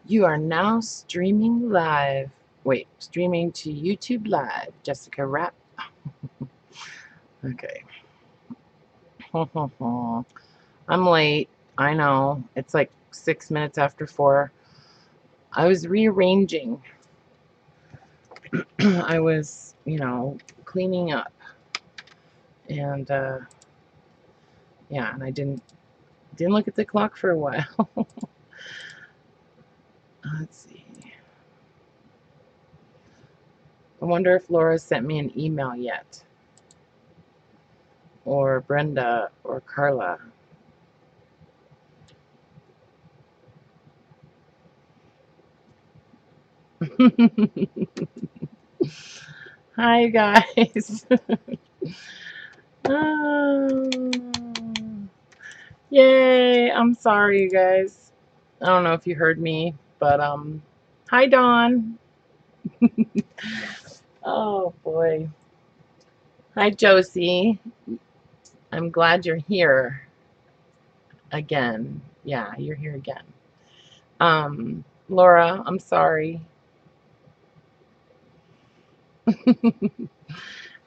You are now streaming live. Wait, streaming to YouTube Live. Jessica Rapp. Okay. I'm late. I know. It's like 6 minutes after 4. I was rearranging. I was, cleaning up. And yeah, and I didn't look at the clock for a while. Let's see. I wonder if Laura sent me an email yet. Or Brenda or Carla. Hi, guys. Yay. I'm sorry, you guys. I don't know if you heard me, but hi, Dawn. Oh boy. Hi, Josie. I'm glad you're here again. Yeah, you're here again. Laura, I'm sorry.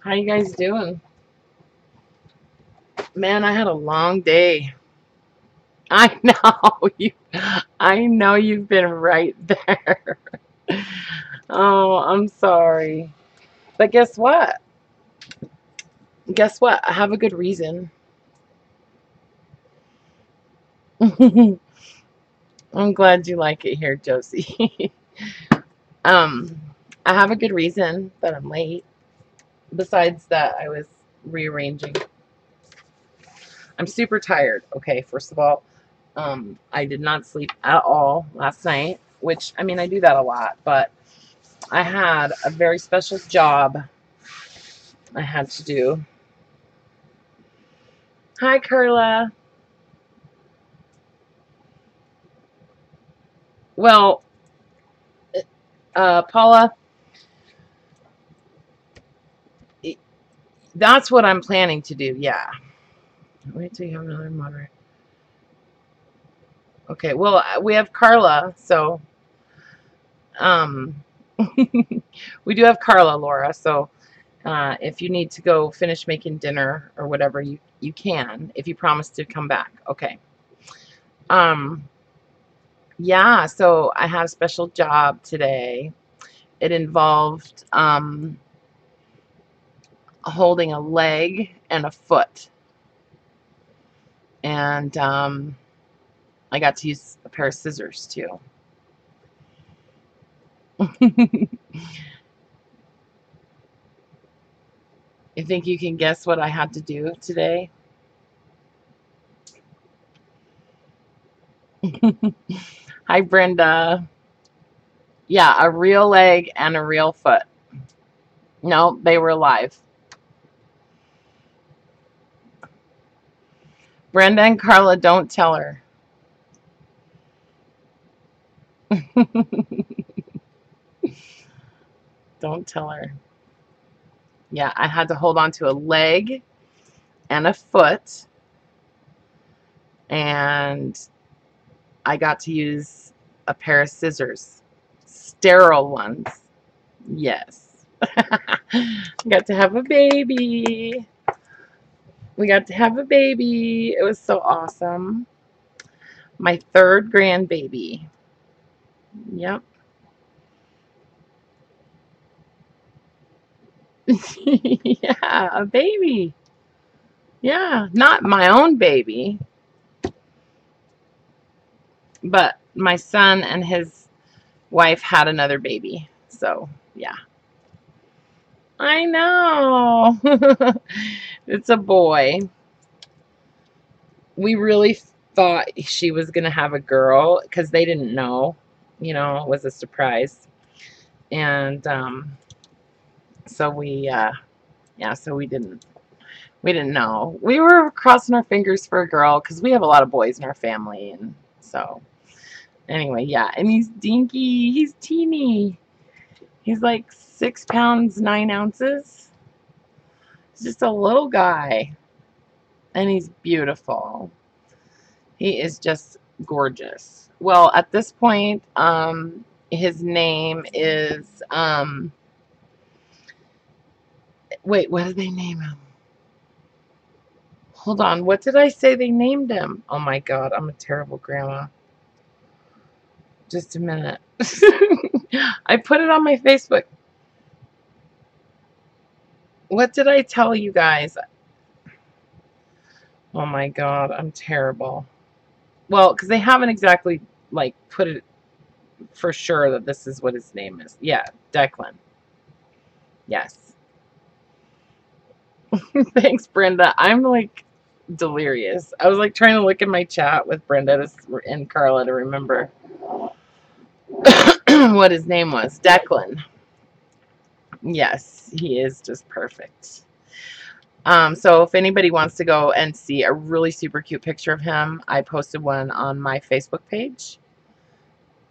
How you guys doing? Man, I had a long day. I know you. I know you've been right there. Oh, I'm sorry. But guess what? Guess what? I have a good reason. I'm glad you like it here, Josie. um, I have a good reason that I'm late. Besides that, I was rearranging. I'm super tired. Okay, first of all, I did not sleep at all last night, which, I mean, I do that a lot, but I had a very special job I had to do. Hi, Carla. Well, Paula, that's what I'm planning to do. Yeah. Wait till you have another moderator. Okay. Well, we have Carla, so um, we do have Carla, Laura. So if you need to go finish making dinner or whatever, you can if you promise to come back. Okay. Um, yeah. So I had a special job today. It involved holding a leg and a foot, and I got to use a pair of scissors too. You think you can guess what I had to do today? Hi, Brenda. Yeah, a real leg and a real foot. No, they were alive. Brenda and Carla, don't tell her. Don't tell her. Yeah, I had to hold on to a leg and a foot, and I got to use a pair of scissors. Sterile ones. Yes. Got to have a baby. We got to have a baby. It was so awesome. My third grandbaby. Yep. Yeah, a baby. Yeah, not my own baby, but my son and his wife had another baby. So, yeah. I know. It's a boy. We really thought she was going to have a girl because they didn't know. It was a surprise. And so so we didn't know. We were crossing our fingers for a girl because we have a lot of boys in our family. And so, anyway, yeah. And he's dinky. He's teeny. He's like 6 pounds, 9 ounces. He's just a little guy. And he's beautiful. He is just gorgeous. Well, at this point, his name is, wait, what did they name him? Hold on, what did I say they named him? Oh my God, I'm a terrible grandma. Just a minute. I put it on my Facebook. What did I tell you guys? Oh my God, I'm terrible. Well, because they haven't exactly like put it for sure that this is what his name is. Yeah, Declan. Yes. Thanks, Brenda. I'm like delirious. I was like trying to look in my chat with Brenda and Carla to remember what his name was. Declan. Yes, he is just perfect. So if anybody wants to go and see a really super cute picture of him, I posted one on my Facebook page.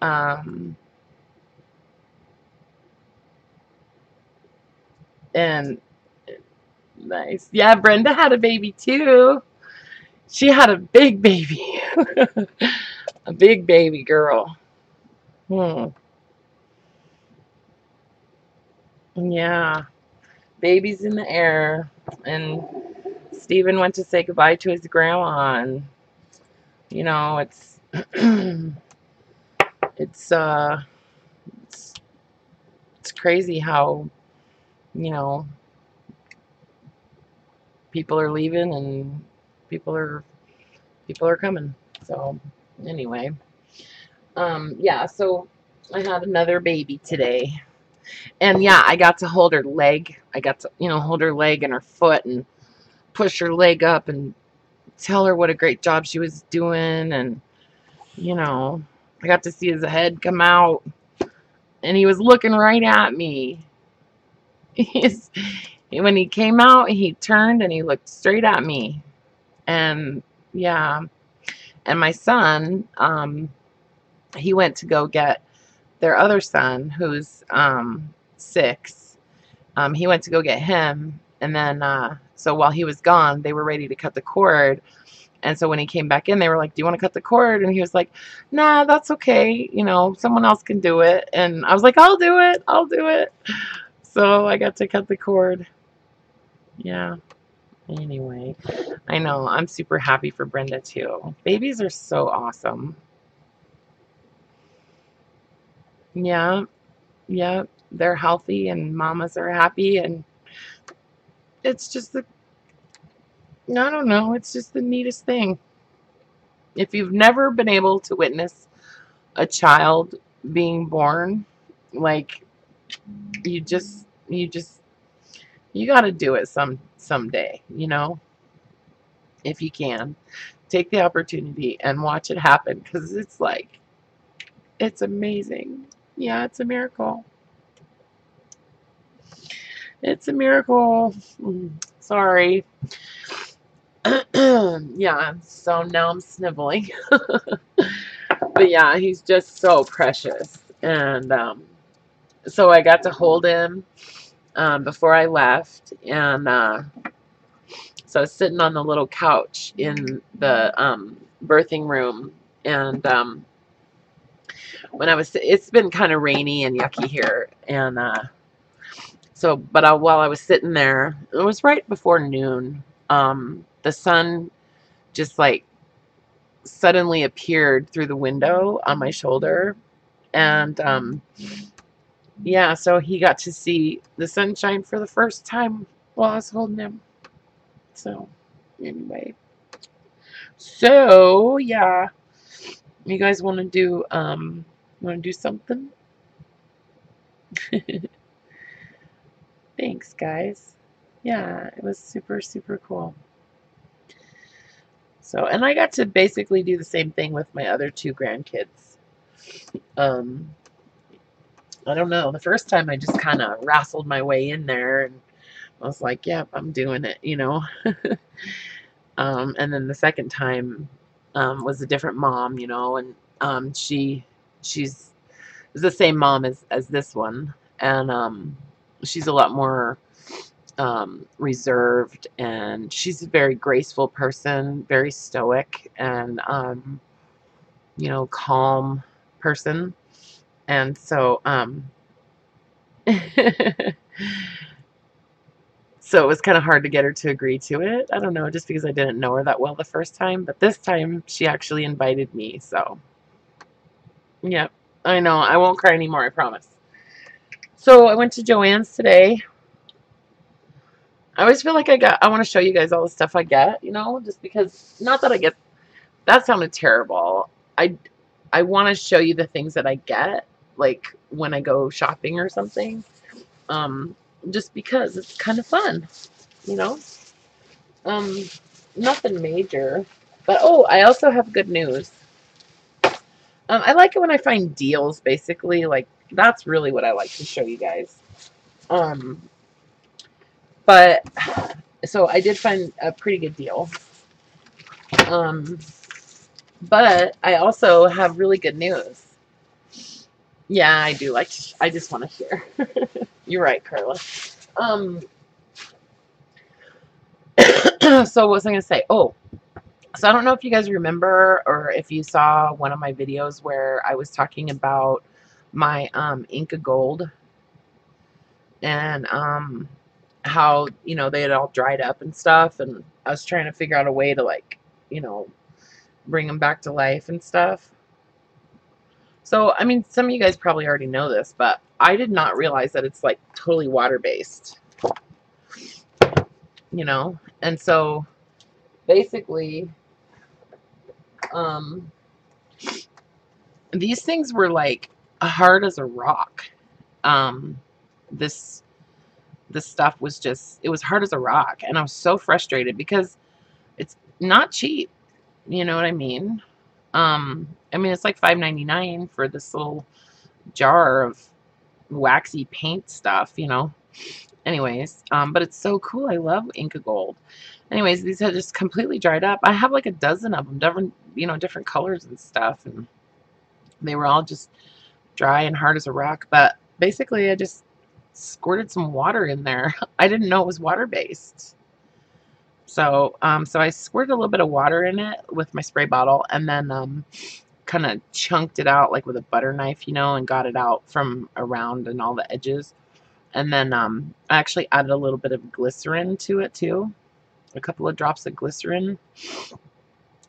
And nice. Yeah, Brenda had a baby too. She had a big baby. A big baby girl. Hmm. Yeah. Baby's in the air. And Stephen went to say goodbye to his grandma. And, you know, it's, uh, it's, it's crazy how, you know, people are leaving and people are coming. So anyway, yeah, so I had another baby today. And yeah, I got to hold her leg. I got to, hold her leg and her foot and push her leg up and tell her what a great job she was doing. And, I got to see his head come out and he was looking right at me. When he came out, he turned and he looked straight at me. And yeah, and my son, he went to go get their other son, who's 6. He went to go get him, and then so while he was gone, they were ready to cut the cord. And so when he came back in, they were like, "Do you want to cut the cord?" And he was like, "Nah, that's okay. Someone else can do it." And I was like, "I'll do it. I'll do it." So I got to cut the cord. Yeah. Anyway, I know I'm super happy for Brenda too. Babies are so awesome. Yeah. Yeah. They're healthy and mamas are happy, and it's just I don't know, it's just the neatest thing. If you've never been able to witness a child being born, like you got to do it someday, if you can. Take the opportunity and watch it happen, cuz it's amazing. Yeah, it's a miracle. It's a miracle. Sorry. Yeah, so now I'm sniveling. But yeah, he's just so precious. And so I got to hold him before I left. And so I was sitting on the little couch in the birthing room. And it's been kind of rainy and yucky here. And while I was sitting there, it was right before noon. The sun just like suddenly appeared through the window on my shoulder. And yeah, so he got to see the sunshine for the first time while I was holding him. So anyway, so yeah, you guys want to do something? Thanks, guys. Yeah, it was super super cool. So, and I got to basically do the same thing with my other 2 grandkids. um I don't know, the first time I just kind of wrestled my way in there, and I was like, yep, I'm doing it. And then the second time was a different mom, and she's the same mom as this one, and she's a lot more reserved, and she's a very graceful person, very stoic, and you know, calm person. And so, so it was kind of hard to get her to agree to it. I don't know, just because I didn't know her that well the first time. But this time she actually invited me. So, yeah, I know. I won't cry anymore, I promise. So I went to Joann's today. I always feel like I want to show you guys all the stuff I get, you know, just because, not that I get, that sounded terrible. I, I want to show you the things that I get, like when I go shopping or something. Um, just because it's kind of fun, you know. Um, Nothing major, but oh, I also have good news. I like it when I find deals. Basically, like that's really what I like to show you guys. Um, but so I did find a pretty good deal. Um, but I also have really good news. Yeah, I do like. I just want to share. You're right, Carla. Um, so what was I gonna say? Oh, so I don't know if you guys remember or if you saw one of my videos where I was talking about my Inca Gold and how, you know, they had all dried up and stuff, and I was trying to figure out a way to, like, you know, bring them back to life and stuff. So, I mean, some of you guys probably already know this, but I did not realize that it's like totally water based, you know? And so basically, um, these things were like hard as a rock. Um, this this stuff was just, it was hard as a rock, and I was so frustrated because it's not cheap. You know what I mean? I mean, it's like $5.99 for this little jar of waxy paint stuff, you know. Anyways, but it's so cool. I love Inca Gold. Anyways, these are just completely dried up. I have like a dozen of them, different, you know, different colors and stuff, and they were all just dry and hard as a rock. But basically, I just squirted some water in there. I didn't know it was water based. So, so I squirted a little bit of water in it with my spray bottle, and then kind of chunked it out like with a butter knife, you know, and got it out from around and all the edges. And then I actually added a little bit of glycerin to it too, a couple of drops of glycerin.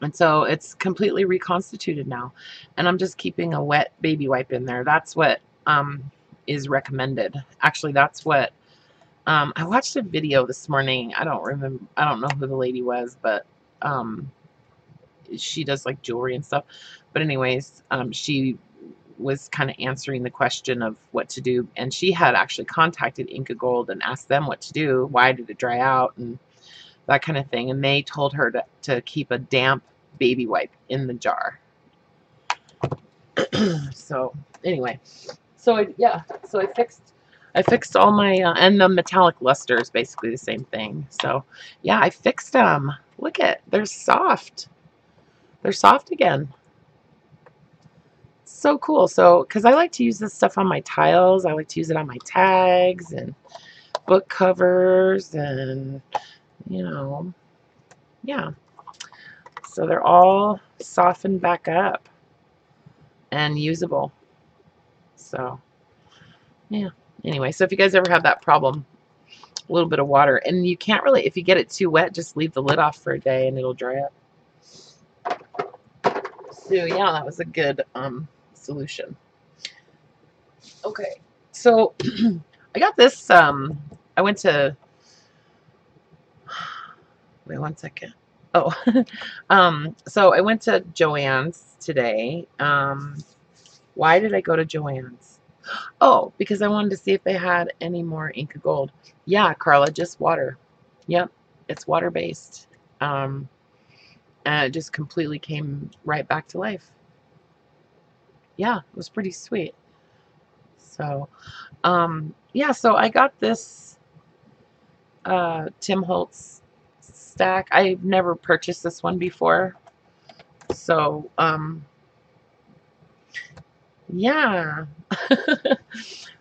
And so it's completely reconstituted now. And I'm just keeping a wet baby wipe in there. That's what is recommended. Actually, that's what I watched a video this morning. I don't remember. I don't know who the lady was, but she does like jewelry and stuff. But anyways, she was kind of answering the question of what to do, and she had actually contacted Inca Gold and asked them what to do, why did it dry out, and that kind of thing. And they told her to keep a damp baby wipe in the jar. So anyway, so yeah, so I fixed all my and the metallic luster is basically the same thing. So yeah, I fixed them. Look at, they're soft. They're soft again. So cool. So, because I like to use this stuff on my tiles, I like to use it on my tags and book covers, and you know, yeah. So they're all softened back up and usable. So yeah. Anyway, so if you guys ever have that problem, a little bit of water, and you can't really, if you get it too wet, just leave the lid off for a day and it'll dry up. So yeah, that was a good solution. Okay, so I got this. I went to, wait one second. Oh, so I went to Joann's today. Why did I go to Joann's? Oh, because I wanted to see if they had any more Inca Gold. Yeah, Carla, just water. Yep, it's water based. Um, and it just completely came right back to life. Yeah, it was pretty sweet. So, yeah, so I got this Tim Holtz stack. I've never purchased this one before. So, yeah.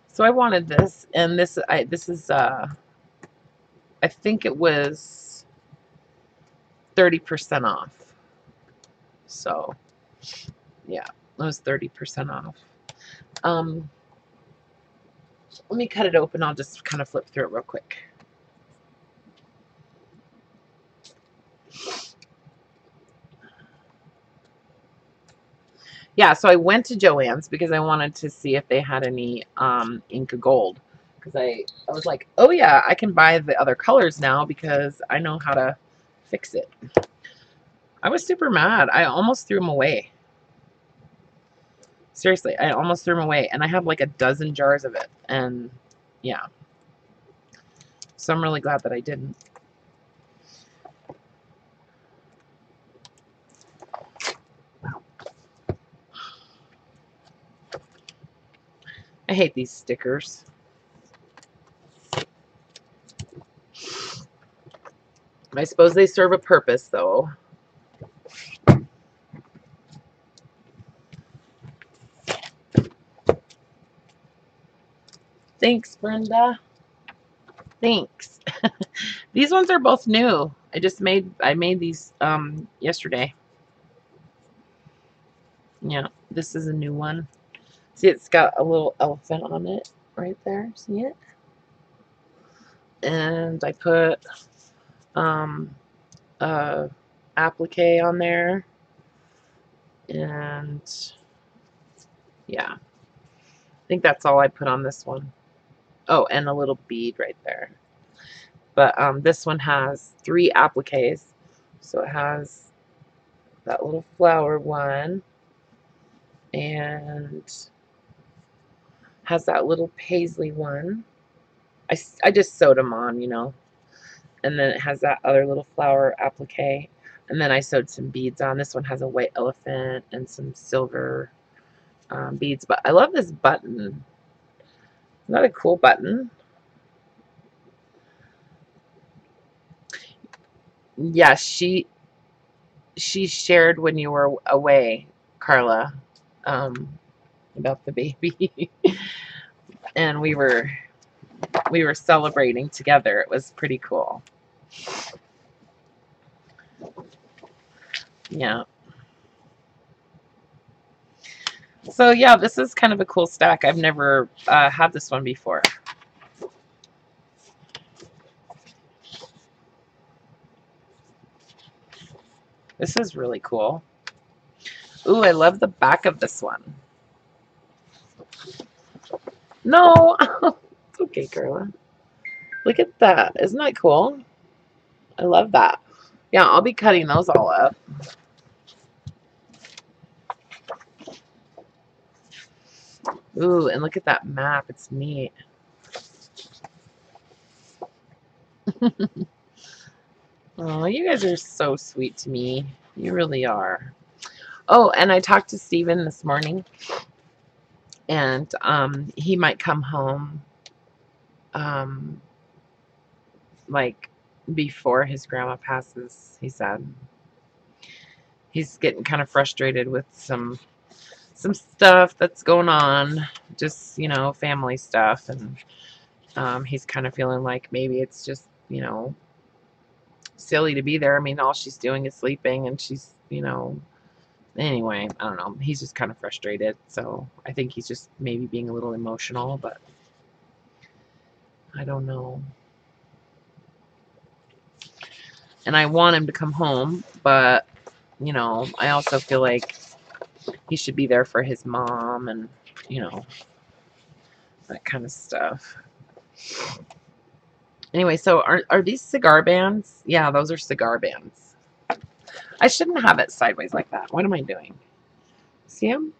So I wanted this, and this is I think it was 30% off. So, Yeah, it was 30% off. Let me cut it open. I'll just kind of flip through it real quick. Yeah, so I went to Joann's because I wanted to see if they had any Inca Gold. Because I was like, oh yeah, I can buy the other colors now because I know how to fix it. I was super mad. I almost threw them away. Seriously, I almost threw them away. And I have like a dozen jars of it. And yeah. So I'm really glad that I didn't. I hate these stickers. I suppose they serve a purpose, though. Thanks, Brenda. Thanks. These ones are both new. I made these yesterday. Yeah, this is a new one. See, it's got a little elephant on it right there. See it? And I put applique on there. And yeah, I think that's all I put on this one. Oh, and a little bead right there. But this one has 3 appliques. So it has that little flower one and has that little paisley one. I just sewed them on, you know. And then it has that other little flower applique. And then I sewed some beads on. This one has a white elephant and some silver beads. But I love this button. Isn't that a cool button? Yeah, she shared when you were away, Carla, about the baby. And we were celebrating together. It was pretty cool. Yeah. So yeah, this is kind of a cool stack. I've never had this one before. This is really cool. Ooh, I love the back of this one. No, it's okay, Carla. Look at that. Isn't that cool? I love that. Yeah, I'll be cutting those all up. Ooh, and look at that map. It's neat. Oh, you guys are so sweet to me. You really are. Oh, and I talked to Steven this morning, and he might come home like before his grandma passes. He said he's getting kind of frustrated with some stuff that's going on, just, you know, family stuff, and he's kind of feeling like maybe it's just, you know, silly to be there. I mean, all she's doing is sleeping, and she's, you know, anyway, I don't know. He's just kind of frustrated, so I think he's just maybe being a little emotional, but I don't know. And I want him to come home, but, you know, I also feel like he should be there for his mom and, you know, that kind of stuff. Anyway, so are these cigar bands? Yeah, those are cigar bands. I shouldn't have it sideways like that. What am I doing? See them?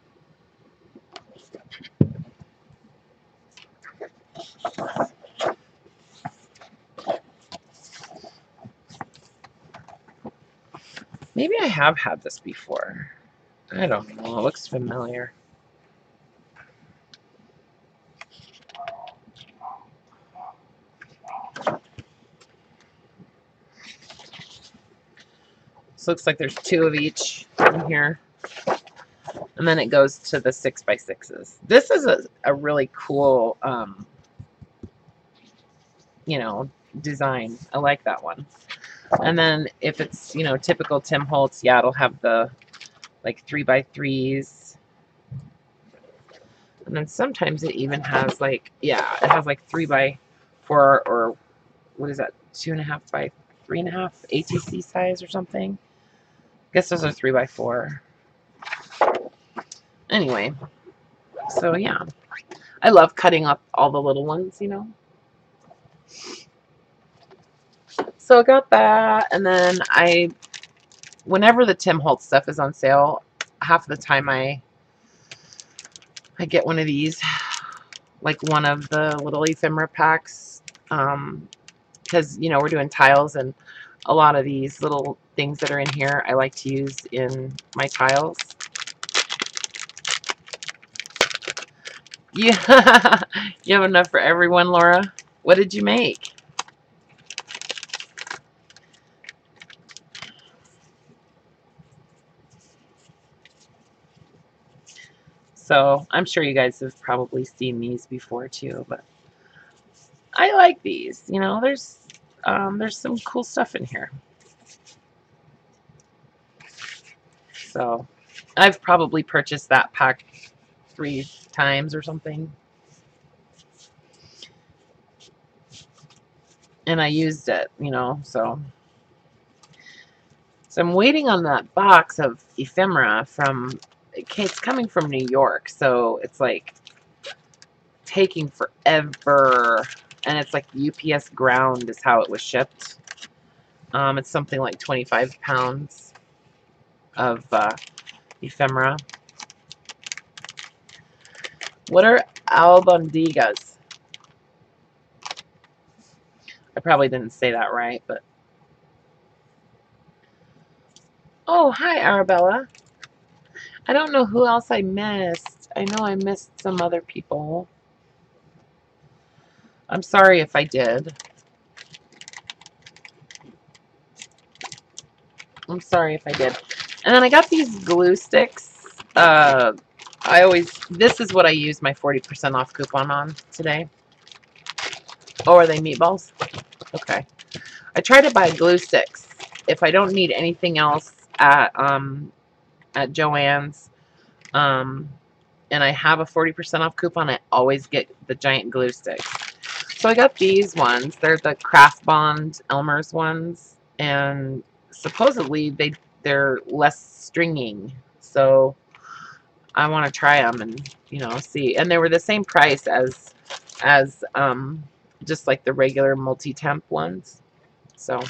Maybe I have had this before. I don't know. It looks familiar. This looks like there's 2 of each in here. And then it goes to the 6x6s. This is a really cool, you know, design. I like that one. And then if it's, you know, typical Tim Holtz, yeah, it'll have the like 3x3s. And then sometimes it even has like, yeah, it has like 3x4 or what is that, 2.5 by 3.5 ATC size or something. I guess those are 3x4. Anyway, so yeah, I love cutting up all the little ones, you know. So I got that, and then whenever the Tim Holtz stuff is on sale, half the time I get one of these, like one of the little ephemera packs, because you know we're doing tiles, and a lot of these little things that are in here I like to use in my tiles. Yeah, you have enough for everyone, Laura. What did you make? So I'm sure you guys have probably seen these before too, but I like these. You know, there's some cool stuff in here. So I've probably purchased that pack 3 times or something. And I used it, you know, so I'm waiting on that box of ephemera from, it's coming from New York, so it's like taking forever, and it's like UPS ground is how it was shipped. It's something like 25 pounds of ephemera. What are albondigas? I probably didn't say that right, but oh, hi Arabella. I don't know who else I missed. I know I missed some other people. I'm sorry if I did. I'm sorry if I did. And then I got these glue sticks. This is what I used my 40% off coupon on today. Oh, are they meatballs? Okay. I try to buy glue sticks if I don't need anything else at Joann's. And I have a 40% off coupon, I always get the giant glue sticks. So I got these ones. They're the Craft Bond Elmer's ones, and supposedly they're less stringing. So I want to try them and see. And they were the same price as just like the regular multi-temp ones. So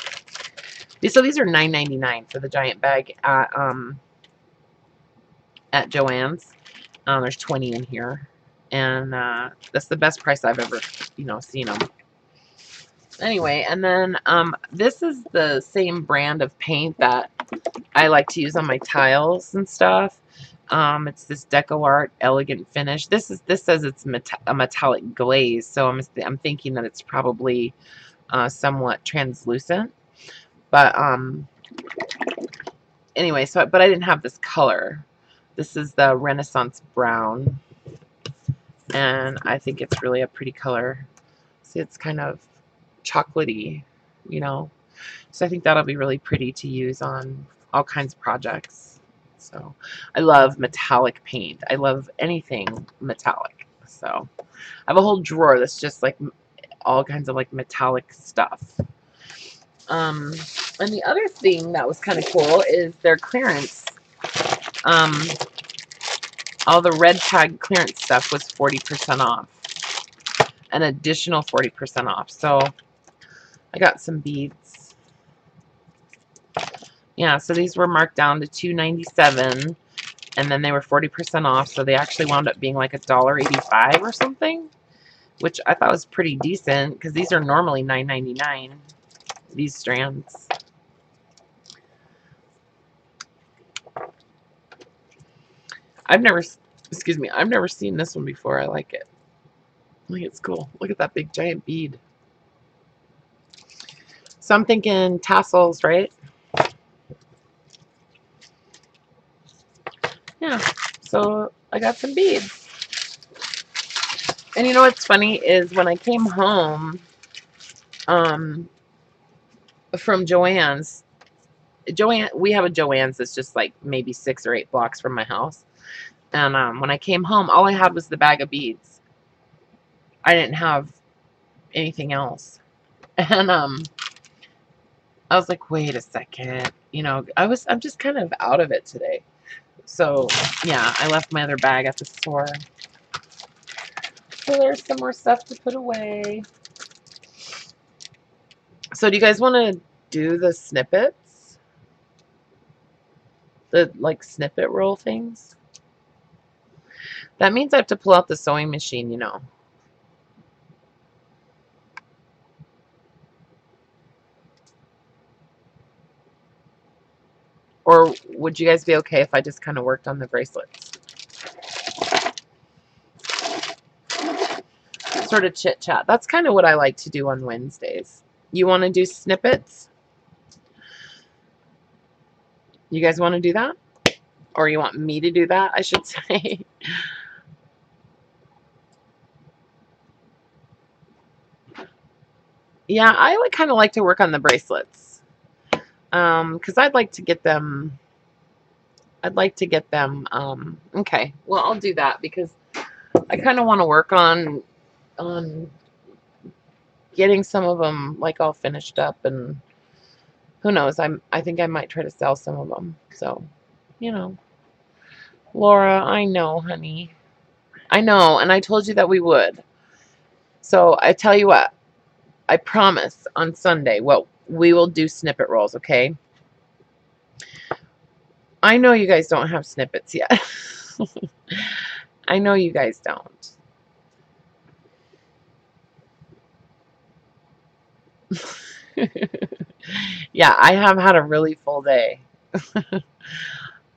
these are $9.99 for the giant bag at Joann's. There's 20 in here, and that's the best price I've ever seen them. Anyway, and then this is the same brand of paint that I like to use on my tiles and stuff. It's this Deco Art Elegant Finish. This says it's a metallic glaze, so I'm thinking that it's probably somewhat translucent. But anyway, but I didn't have this color. This is the Renaissance Brown, and I think it's really a pretty color. See, it's kind of chocolatey, so I think that'll be really pretty to use on all kinds of projects. So I love metallic paint. I love anything metallic. So I have a whole drawer that's just like all kinds of like metallic stuff. And the other thing that was kind of cool is their clearance. All the red tag clearance stuff was 40% off. An additional 40% off. So I got some beads. Yeah, so these were marked down to $2.97, and then they were 40% off, so they actually wound up being like $1.85 or something, which I thought was pretty decent because these are normally $9.99. These strands. I've never seen this one before. I like it. I think it's cool. Look at that big giant bead. So I'm thinking tassels, right? Yeah. So I got some beads. And you know what's funny is when I came home from Joann's, We have a Joann's that's just like maybe 6 or 8 blocks from my house. And when I came home, all I had was the bag of beads. I didn't have anything else. And I was like, wait a second. You know, I'm just kind of out of it today. So yeah, I left my other bag at the store. So there's some more stuff to put away. So do you guys want to do the snippets? The like snippet roll things? That means I have to pull out the sewing machine, you know. Or would you guys be okay if I just kind of worked on the bracelets? Sort of chit chat. That's kind of what I like to do on Wednesdays. You want to do snippets? You guys want to do that? Or you want me to do that, I should say. Yeah, I would kind of like to work on the bracelets. Because I'd like to get them. Okay, well, I'll do that because I kind of want to work on getting some of them like all finished up, and who knows, I think I might try to sell some of them. So, you know, Laura, I know, honey. I know, and I told you that we would. So I tell you what, I promise on Sunday, well, we will do snippet rolls, okay? I know you guys don't have snippets yet. I know you guys don't. Yeah, I have had a really full day.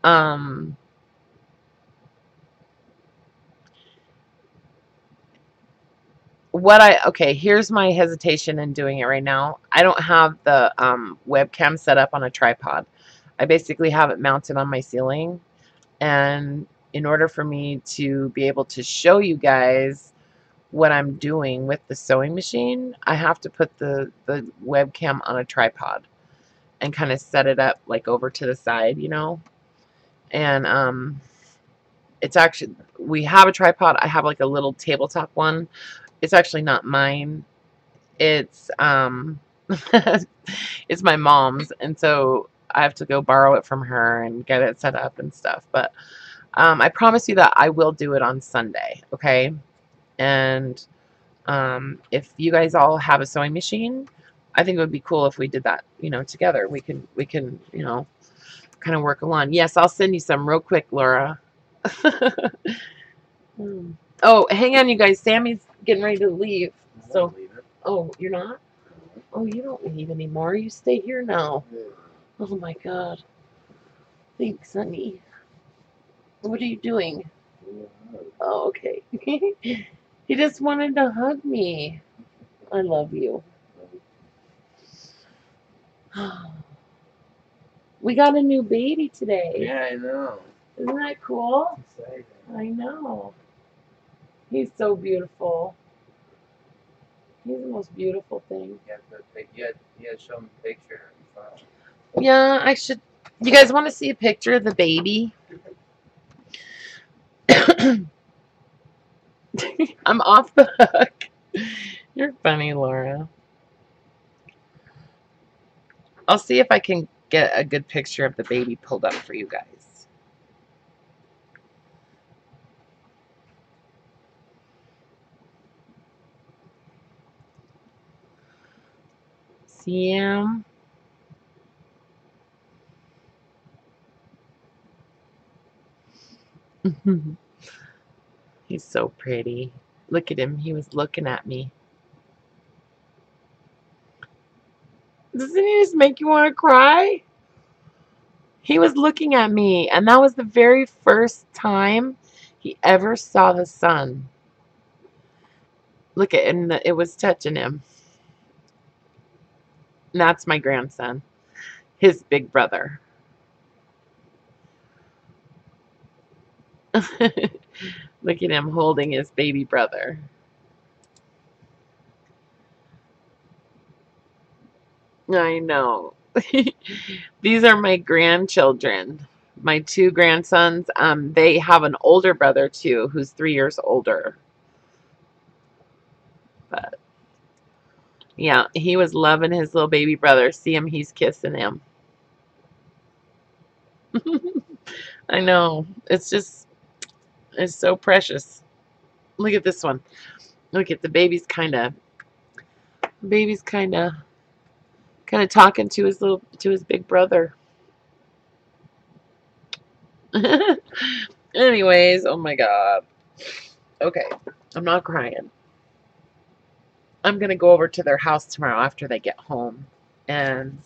um okay, here's my hesitation in doing it right now. I don't have the webcam set up on a tripod. I basically have it mounted on my ceiling, and in order for me to be able to show you guys what I'm doing with the sewing machine, I have to put the webcam on a tripod and kind of set it up like over to the side, you know. And it's actually, we have a tripod. I have like a little tabletop one. It's actually not mine. It's it's my mom's, and so I have to go borrow it from her and get it set up and stuff. But I promise you that I will do it on Sunday, okay? And if you guys all have a sewing machine, I think it would be cool if we did that, you know, together. We can, you know, kind of work along. Yes, I'll send you some real quick, Laura. Oh, hang on, you guys. Sammy's getting ready to leave. So, oh, you're not? Oh, you don't leave anymore. You stay here now. Oh my God. Thanks, honey. What are you doing? Oh, okay. He just wanted to hug me. I love you. We got a new baby today. Yeah, I know. Isn't that cool? Exciting. I know. He's so beautiful. He's the most beautiful thing. You had to show him a picture. Yeah, I should. You guys want to see a picture of the baby? I'm off the hook. You're funny, Laura. I'll see if I can get a good picture of the baby pulled up for you guys. See him? He's so pretty. Look at him. He was looking at me. Doesn't he just make you want to cry? He was looking at me, and that was the very first time he ever saw the sun. Look at him. It was touching him. And that's my grandson. His big brother. Look at him holding his baby brother. I know. These are my grandchildren. My two grandsons. They have an older brother too, who's 3 years older. But yeah, he was loving his little baby brother. See him, he's kissing him. I know. It's so precious. Look at this one. Look at the baby's kind of talking to his big brother. Anyways, oh my god. Okay, I'm not crying. I'm gonna go over to their house tomorrow after they get home and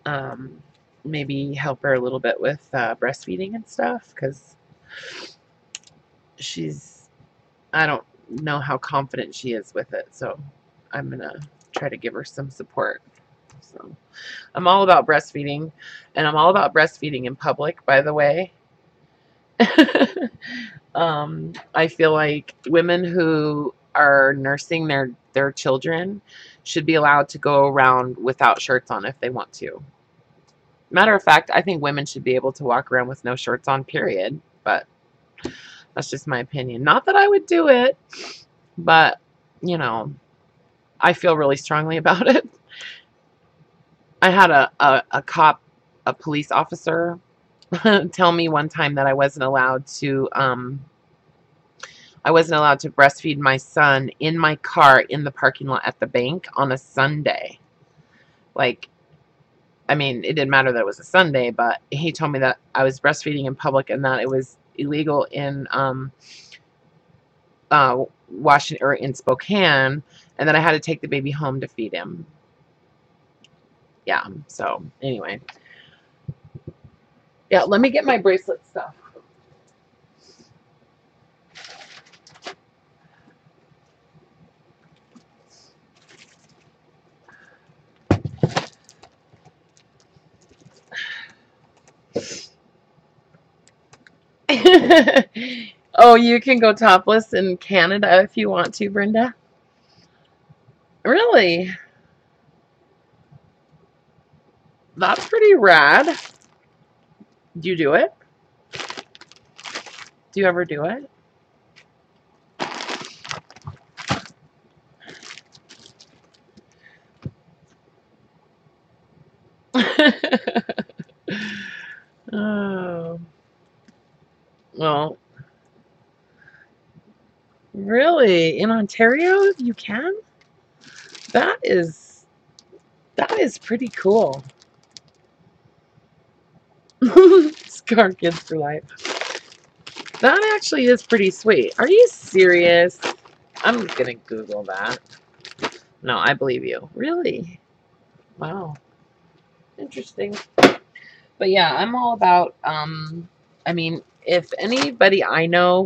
um, maybe help her a little bit with breastfeeding and stuff because I don't know how confident she is with it, so I'm gonna try to give her some support. So I'm all about breastfeeding, and I'm all about breastfeeding in public, by the way. I feel like women who are nursing their children should be allowed to go around without shirts on if they want to. Matter of fact, I think women should be able to walk around with no shirts on, period. But that's just my opinion. Not that I would do it, but you know, I feel really strongly about it. I had a police officer, tell me one time that I wasn't allowed to breastfeed my son in my car in the parking lot at the bank on a Sunday. Like, I mean, it didn't matter that it was a Sunday, but he told me that I was breastfeeding in public and that it was illegal in Washington or in Spokane, and that I had to take the baby home to feed him. Yeah. So anyway, yeah. Let me get my bracelet stuff. Oh, you can go topless in Canada if you want to, Brenda. Really? That's pretty rad. Do you do it? Do you ever do it? Oh, well, really? In Ontario, you can? That is that is pretty cool. Scar kids for life. That actually is pretty sweet. Are you serious? I'm gonna Google that. No, I believe you. Really? Wow. Interesting. But yeah, I'm all about I mean, if anybody I know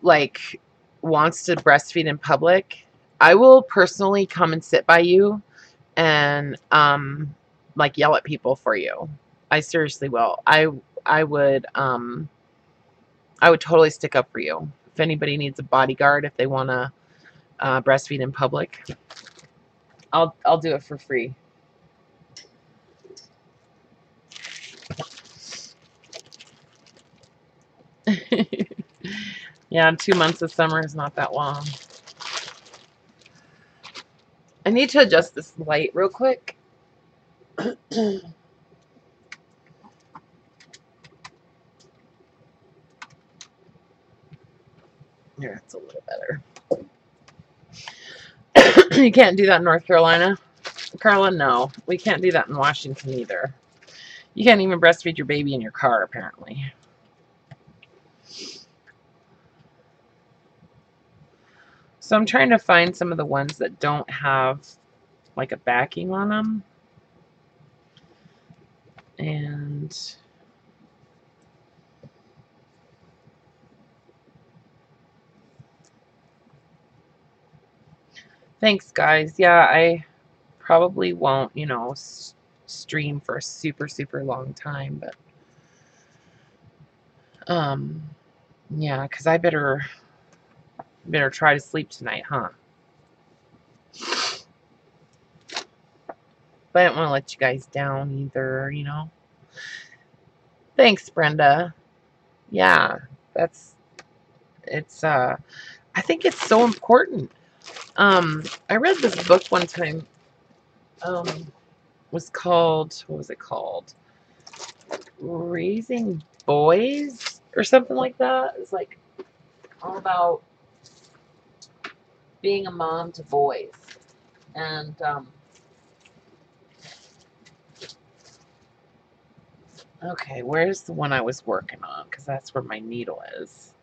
like wants to breastfeed in public, I will personally come and sit by you and like yell at people for you. I seriously will. I would I would totally stick up for you. If anybody needs a bodyguard, if they want to breastfeed in public, I'll do it for free. Yeah, 2 months of summer is not that long. I need to adjust this light real quick. Here, it's a little better. You can't do that in North Carolina. Carla, no. We can't do that in Washington either. You can't even breastfeed your baby in your car, apparently. So I'm trying to find some of the ones that don't have like a backing on them. And thanks, guys. Yeah, I probably won't, stream for a super, super long time, but yeah, because I better try to sleep tonight, huh? But I didn't want to let you guys down either, you know. Thanks, Brenda. Yeah, that's it's I think it's so important. I read this book one time. Was called, what was it called? Raising Boys or something like that. It's like all about being a mom to boys. And okay, where's the one I was working on? Because that's where my needle is.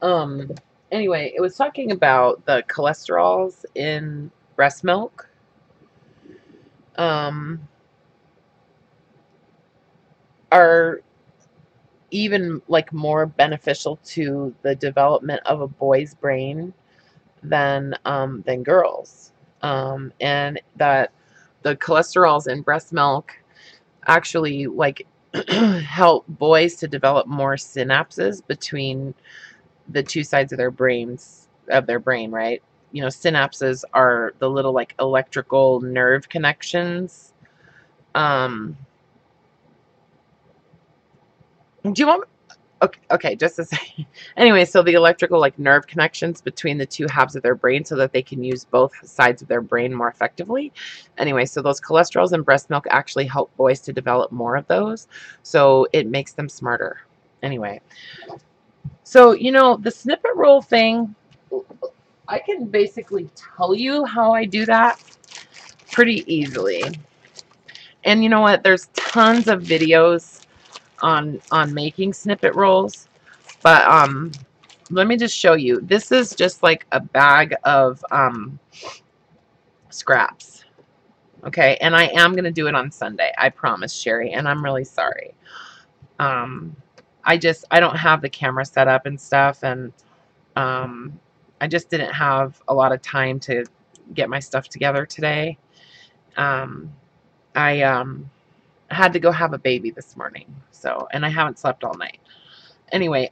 Um, anyway, it was talking about the cholesterols in breast milk. Um, are even like more beneficial to the development of a boy's brain than girls, and that the cholesterols in breast milk actually like help boys to develop more synapses between the two sides of their brain, right? You know, synapses are the little like electrical nerve connections. Um, do you want Okay, okay, just a second. Anyway, so the electrical like nerve connections between the two halves of their brain so that they can use both sides of their brain more effectively. Anyway, so those cholesterols in breast milk actually help boys to develop more of those. So it makes them smarter. Anyway, so you know, the snippet roll thing, I can basically tell you how I do that pretty easily. And you know what? There's tons of videos on making snippet rolls. But let me just show you. This is just like a bag of scraps. Okay, and I am gonna do it on Sunday. I promise, Sherry, and I'm really sorry. Um, I don't have the camera set up and stuff, and I just didn't have a lot of time to get my stuff together today. Um, I had to go have a baby this morning, so and I haven't slept all night. Anyway,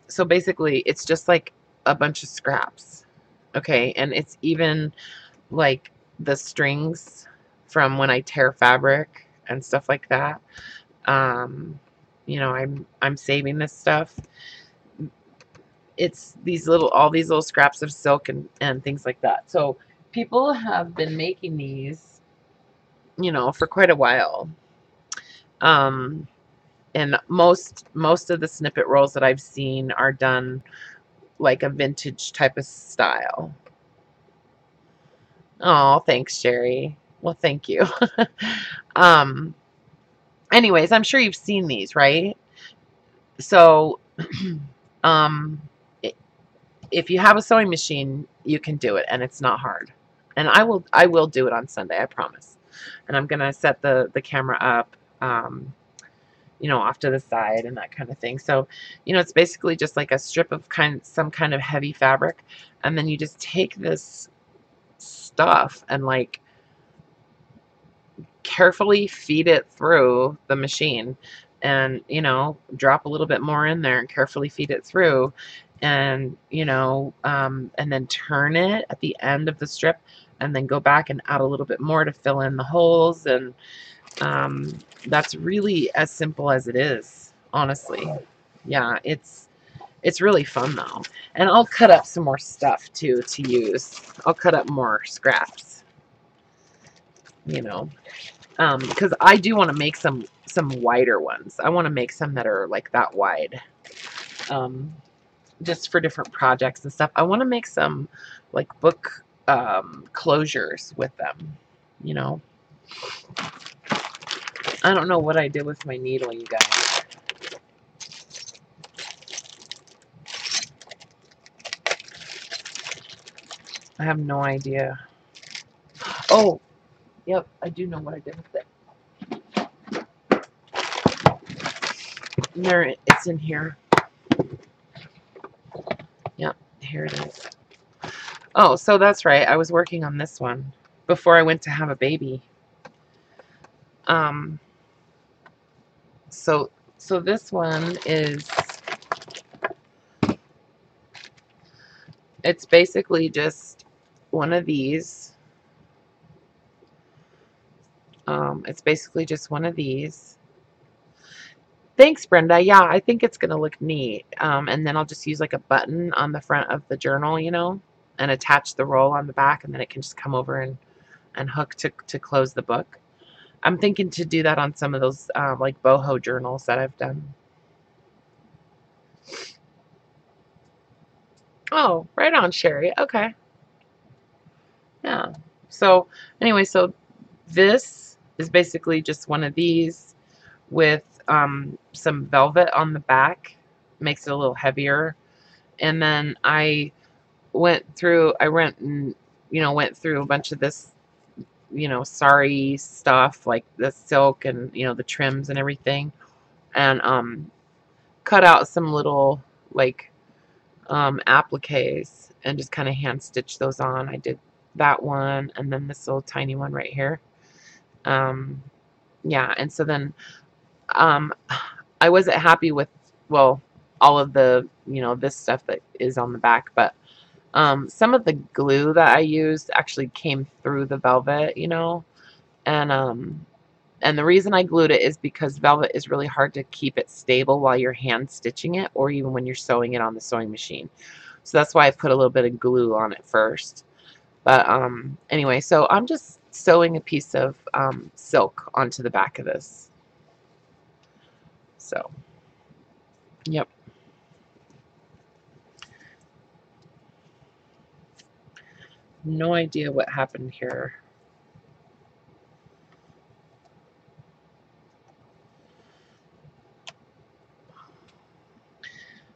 so basically it's just like a bunch of scraps. Okay, and it's even like the strings from when I tear fabric and stuff like that. Um, you know, I'm saving this stuff. It's these little all these little scraps of silk and things like that. So people have been making these, you know, for quite a while. Um, and most of the snippet rolls that I've seen are done like a vintage type of style. Oh, thanks, Sherry. Well, thank you. um, anyways, I'm sure you've seen these, right? So, um, if you have a sewing machine, you can do it, and it's not hard. And I will do it on Sunday, I promise. And I'm gonna set the camera up, you know, off to the side and that kind of thing. So, you know, it's basically just like a strip of some kind of heavy fabric, and then you just take this stuff and like carefully feed it through the machine, and you know, drop a little bit more in there and carefully feed it through, and you know, and then turn it at the end of the strip, and then go back and add a little bit more to fill in the holes. And that's really as simple as it is, honestly. Yeah, it's really fun though. And I'll cut up some more stuff too to use. I'll cut up more scraps, you know, because I do want to make some wider ones. I want to make some that are like that wide, um, just for different projects and stuff. I want to make some like book closures with them. You know, I don't know what I did with my needle, you guys. I have no idea. Oh, yep, I do know what I did with it. There, it's in here. Yep, here it is. Oh, so that's right. I was working on this one before I went to have a baby. Um, so this one is, it's basically just one of these, It's basically just one of these. Thanks, Brenda. Yeah, I think it's going to look neat. And then I'll just use like a button on the front of the journal, you know, and attach the roll on the back, and then it can just come over and hook to close the book. I'm thinking to do that on some of those like boho journals that I've done. Oh, right on, Sherry. Okay. Yeah. So anyway, so this is basically just one of these with some velvet on the back. Makes it a little heavier. And then I went and, you know, went through a bunch of this, you know, sari stuff, like the silk and, you know, the trims and everything. And cut out some little, like, appliques and just kind of hand stitch those on. I did that one and then this little tiny one right here. Yeah, and so then um, I wasn't happy with, well, all of the, you know, this stuff that is on the back, but some of the glue that I used actually came through the velvet, you know, and the reason I glued it is because velvet is really hard to keep it stable while you're hand stitching it, or even when you're sewing it on the sewing machine. So that's why I put a little bit of glue on it first. But anyway, so I'm just sewing a piece of silk onto the back of this. So, yep. No idea what happened here.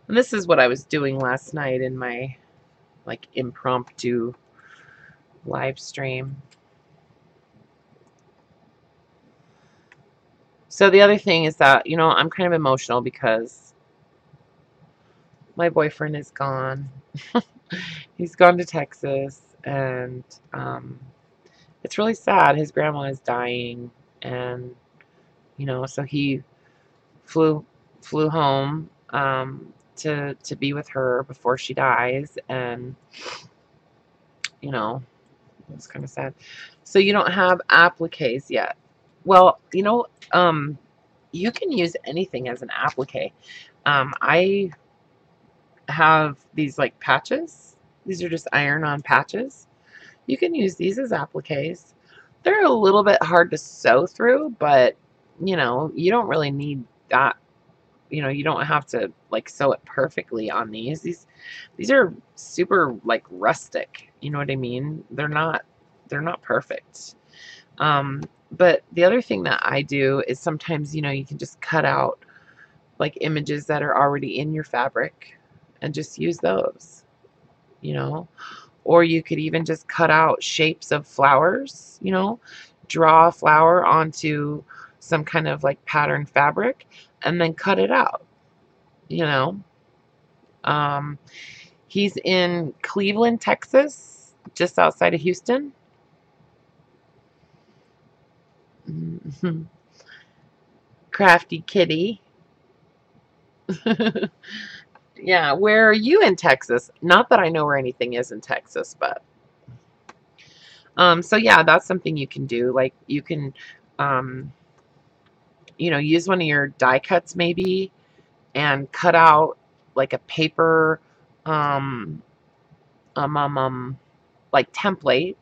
And this is what I was doing last night in my like impromptu live stream. So the other thing is that, you know, I'm kind of emotional because my boyfriend is gone. He's gone to Texas, and it's really sad. His grandma is dying, and you know, so he flew home to be with her before she dies, and you know, it's kind of sad. So you don't have appliques yet. Well, you know, you can use anything as an applique. I have these like patches. These are just iron-on patches. You can use these as appliques. They're a little bit hard to sew through, but you know, you don't really need that. You know, you don't have to like sew it perfectly on these. These are super like rustic. You know what I mean? They're not perfect. But the other thing that I do is sometimes, you know, you can just cut out like images that are already in your fabric and just use those, you know. Or you could even just cut out shapes of flowers, you know, draw a flower onto some kind of like pattern fabric and then cut it out, you know. Um, he's in Cleveland, Texas, just outside of Houston. Crafty kitty. Yeah, where are you in Texas? Not that I know where anything is in Texas, but so yeah, that's something you can do. Like you can um you know, use one of your die cuts maybe and cut out like a paper um um um, um like template,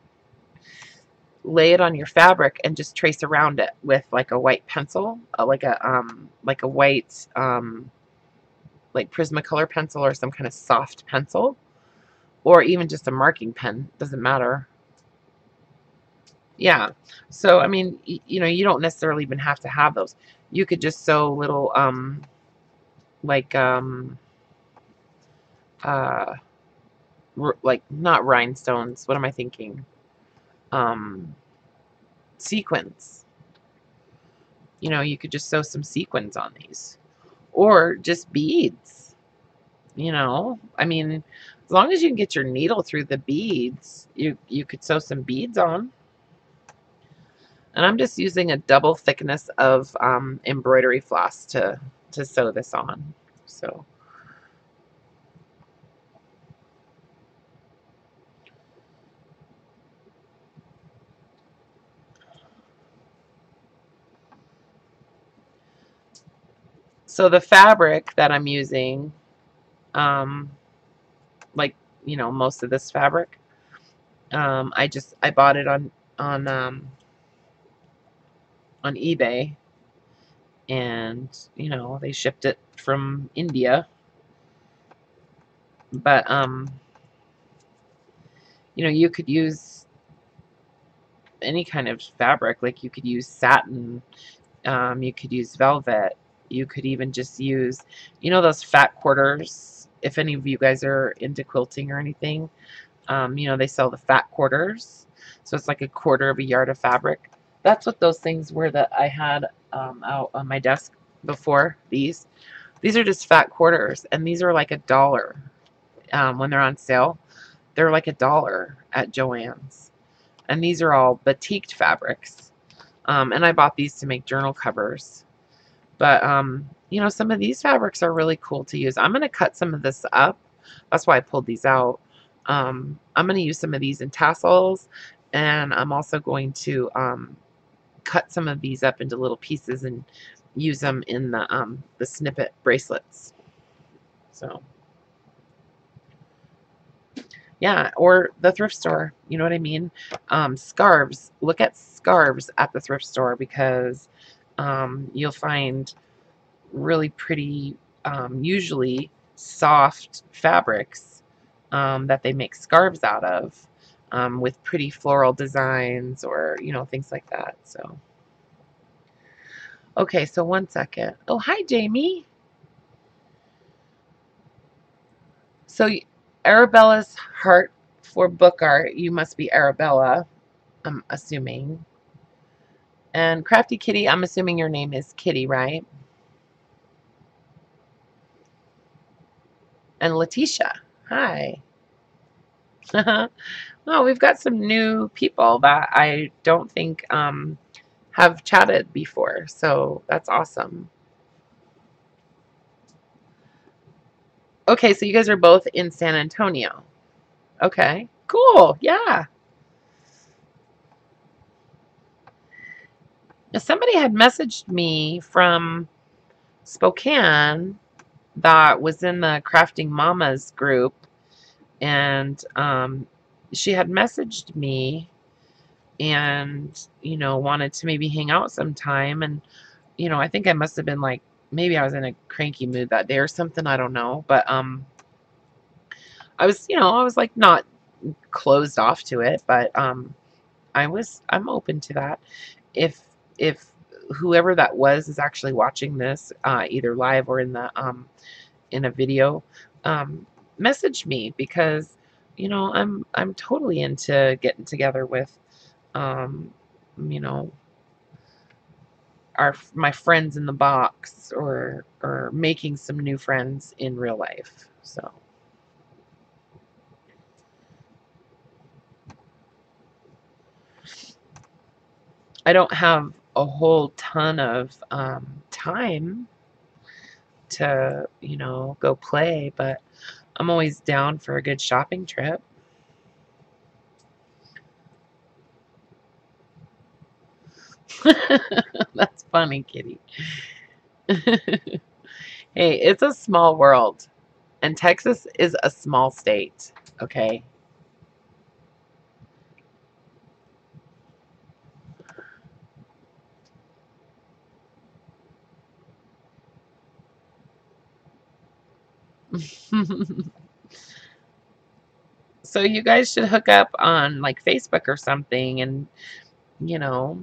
lay it on your fabric and just trace around it with like a white pencil, like a white like Prismacolor pencil or some kind of soft pencil, or even just a marking pen, doesn't matter. Yeah. So I mean, you know, you don't necessarily even have to have those. You could just sew little like uh like not rhinestones. What am I thinking? Um Sequins. You know, you could just sew some sequins on these, or just beads. You know, I mean, as long as you can get your needle through the beads, you could sew some beads on. And I'm just using a double thickness of embroidery floss to sew this on. So, So the fabric that I'm using, like, most of this fabric, I bought it on um, on eBay, and they shipped it from India. But you could use any kind of fabric. Like, you could use satin, you could use velvet, you could even just use those fat quarters. If any of you guys are into quilting or anything, they sell the fat quarters. So it's like a quarter of a yard of fabric. That's what those things were that I had out on my desk before. These are just fat quarters, and these are like $1 when they're on sale. They're like $1 at Joann's, and these are all batiqued fabrics. And I bought these to make journal covers. But some of these fabrics are really cool to use. I'm going to cut some of this up. That's why I pulled these out. I'm going to use some of these in tassels, and I'm also going to cut some of these up into little pieces and use them in the snippet bracelets. So yeah, or the thrift store. You know what I mean? Scarves. Look at scarves at the thrift store, because you'll find really pretty, usually soft fabrics that they make scarves out of, with pretty floral designs, or things like that. So okay, so 1 second. Oh, hi, Jamie. So Arabella's heart for book art. You must be Arabella, I'm assuming. And Crafty Kitty, I'm assuming your name is Kitty, right? And Letitia, hi. Oh, we've got some new people that I don't think have chatted before, so that's awesome. Okay, so you guys are both in San Antonio. Okay, cool. Yeah. Somebody had messaged me from Spokane that was in the Crafting Mamas group, and she had messaged me and wanted to maybe hang out sometime. And I think I must have been like, maybe I was in a cranky mood that day or something, I don't know. But I was like, not closed off to it, but I'm open to that. If whoever that was is actually watching this, either live or in a video, um message me, because I'm totally into getting together with um you know my friends in the box, or making some new friends in real life. So I don't have a whole ton of time to go play, but I'm always down for a good shopping trip. That's funny, Kitty. Hey, it's a small world, and Texas is a small state, okay? So you guys should hook up on like Facebook or something, and you know,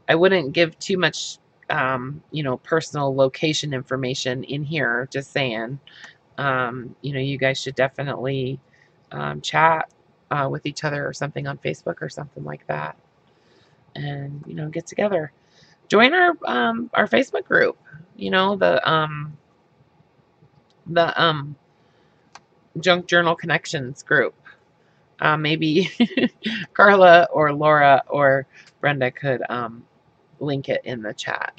I wouldn't give too much personal location information in here, just saying. You guys should definitely chat with each other or something on Facebook or something like that, and get together. Join our Facebook group. The Junk Journal Connections group. Maybe Carla or Laura or Brenda could link it in the chat.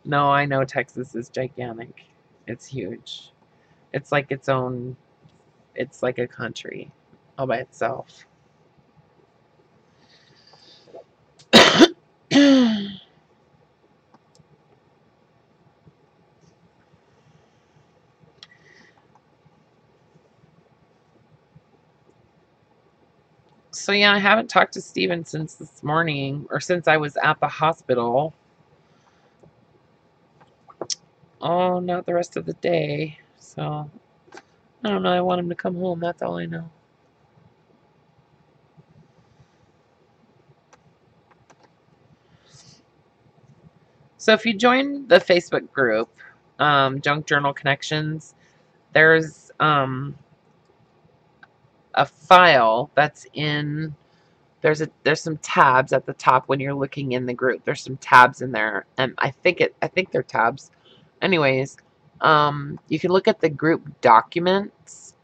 No, I know Texas is gigantic. It's huge. It's like its own, it's like a country all by itself. So yeah, I haven't talked to Steven since this morning, or since I was at the hospital. Oh, not the rest of the day. So I don't know. I want him to come home. That's all I know. So if you join the Facebook group, Junk Journal Connections, there's a file that's in. There's some tabs at the top when you're looking in the group. There's some tabs in there, and I think they're tabs. Anyways, you can look at the group documents,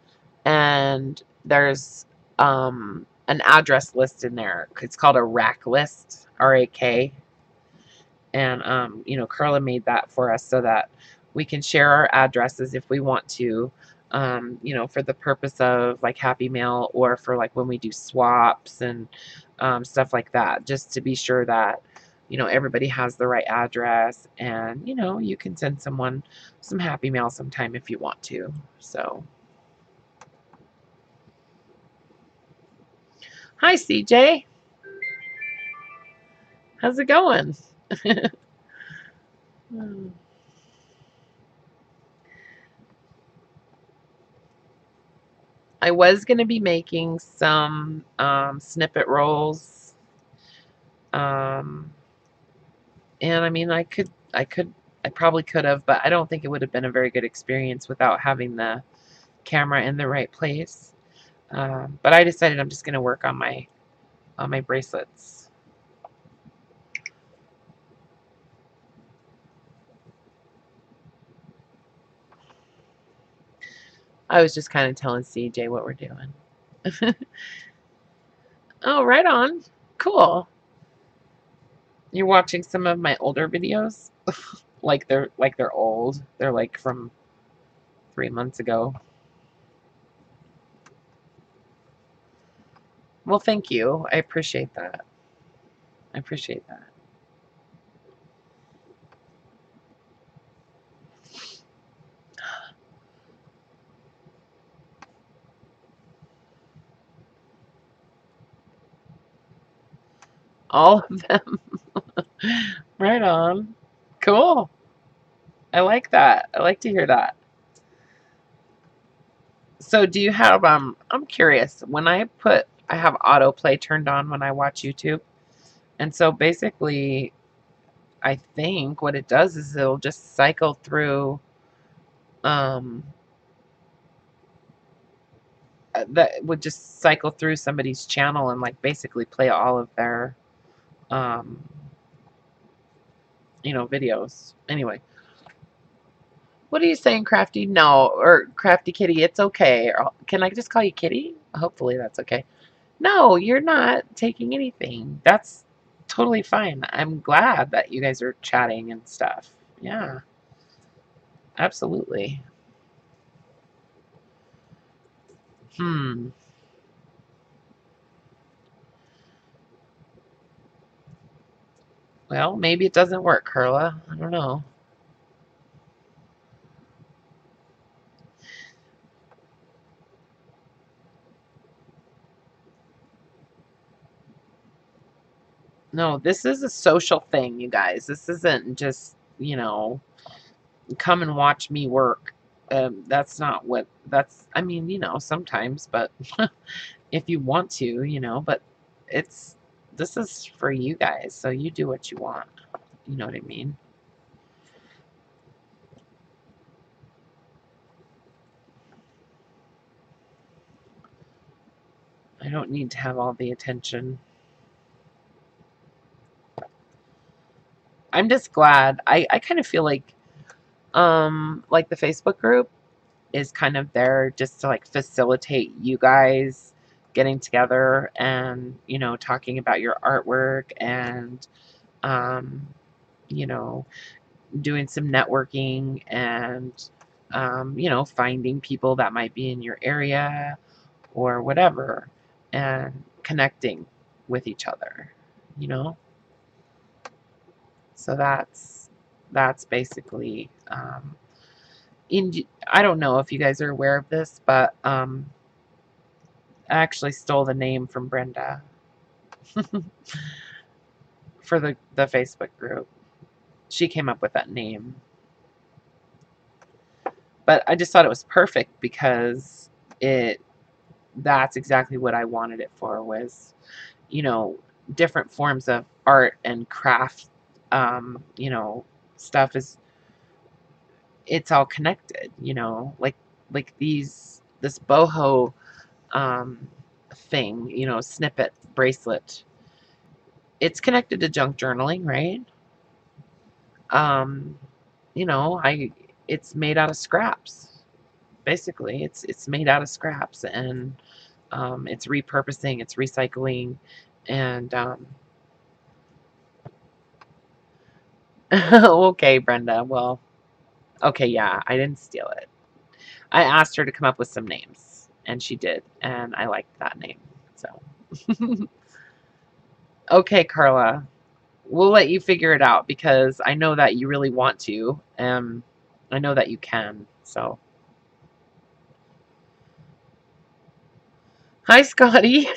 and there's an address list in there. It's called a rack list, RAK. And Carla made that for us so that we can share our addresses if we want to, for the purpose of like Happy Mail, or for like when we do swaps and stuff like that, just to be sure that everybody has the right address. And you can send someone some Happy Mail sometime if you want to. So hi, CJ. How's it going? I was going to be making some snippet rolls. And I mean, I probably could have, but I don't think it would have been a very good experience without having the camera in the right place. But I decided I'm just going to work on my bracelets. I was just kind of telling CJ what we're doing. Oh, right on. Cool. You're watching some of my older videos? They're old. They're like from 3 months ago. Well, thank you. I appreciate that. I appreciate that. All of them. Right on. Cool. I like that. I like to hear that. So do you have I'm curious, when I have autoplay turned on when I watch YouTube. And so basically I think what it does is it'll just cycle through um that would just cycle through somebody's channel and like basically play all of their um videos. Anyway, what are you saying, Crafty? No, or Crafty Kitty, it's okay. Or, can I just call you Kitty? Hopefully that's okay. No, you're not taking anything. That's totally fine. I'm glad that you guys are chatting and stuff. Yeah, absolutely. Hmm. Well, maybe it doesn't work, Carla. I don't know. No, this is a social thing, you guys. This isn't just, come and watch me work. That's not what I mean, sometimes, but if you want to, but it's, this is for you guys, so you do what you want. You know what I mean? I don't need to have all the attention. I'm just glad. I kind of feel like the Facebook group is kind of there just to like facilitate you guys getting together and, talking about your artwork and um, you know, doing some networking and finding people that might be in your area or whatever, and connecting with each other, you know? So that's basically in I don't know if you guys are aware of this, but I actually stole the name from Brenda for the Facebook group. She came up with that name. But I just thought it was perfect because that's exactly what I wanted it for, was, you know, different forms of art and craft, you know, stuff is, it's all connected, you know, like this boho thing, you know, snippet bracelet. It's connected to junk journaling, right? Um, you know, it's made out of scraps. Basically, it's made out of scraps, and it's repurposing, it's recycling, and okay, Brenda. Well, okay, yeah, I didn't steal it. I asked her to come up with some names, and she did, and I liked that name. So, okay, Carla, we'll let you figure it out because I know that you really want to. I know that you can. So, hi, Scotty.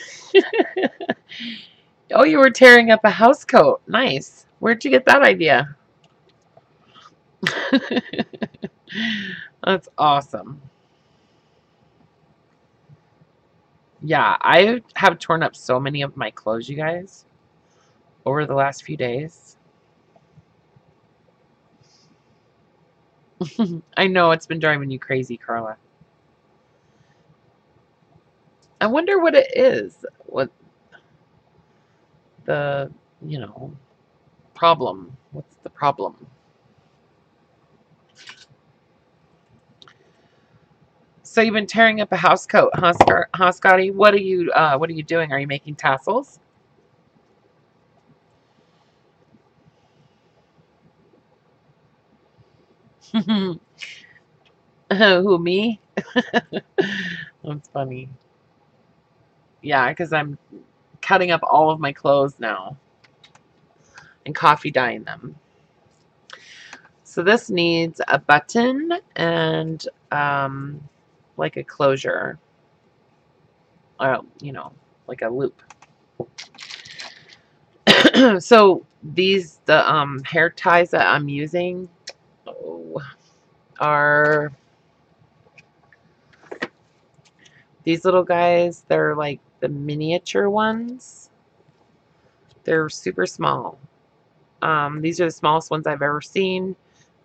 Oh, you were tearing up a house coat. Nice. Where'd you get that idea? That's awesome. Yeah, I have torn up so many of my clothes, you guys, over the last few days. I know it's been driving you crazy, Carla. I wonder what it is. What the, you know, problem? What's the problem? So you've been tearing up a house coat, huh, Scotty? What are you doing? Are you making tassels? Who, me? That's funny. Yeah, because I'm cutting up all of my clothes now and coffee dyeing them. So this needs a button and like a closure, you know, like a loop. So the hair ties that I'm using, oh, are these little guys. They're like the miniature ones. They're super small. These are the smallest ones I've ever seen.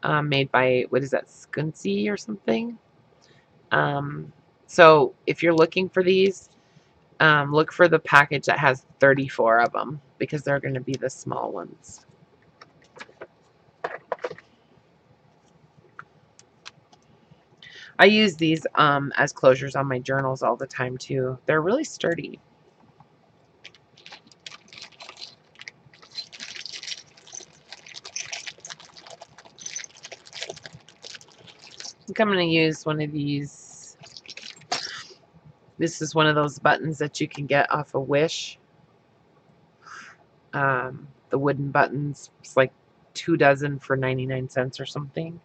Made by, what is that, Skuncy or something. Um, so if you're looking for these, look for the package that has 34 of them because they're going to be the small ones. I use these as closures on my journals all the time too. They're really sturdy. I think I'm going to use one of these. This is one of those buttons that you can get off of Wish. The wooden buttons. It's like 2 dozen for 99 cents or something.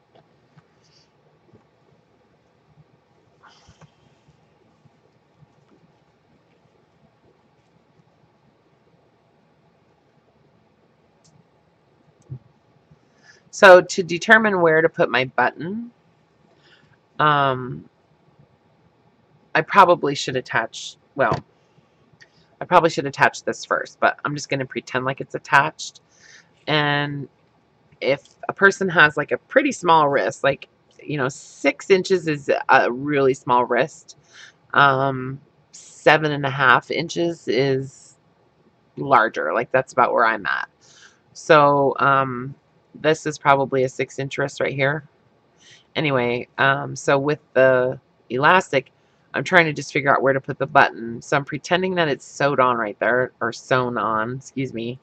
So to determine where to put my button, I probably should attach, well, I probably should attach this first, but I'm just going to pretend like it's attached. And if a person has like a pretty small wrist, like, you know, 6 inches is a really small wrist. 7.5 inches is larger. Like that's about where I'm at. So this is probably a 6-inch wrist right here. Anyway, so with the elastic, I'm trying to just figure out where to put the button. So I'm pretending that it's sewed on right there, or sewn on, excuse me.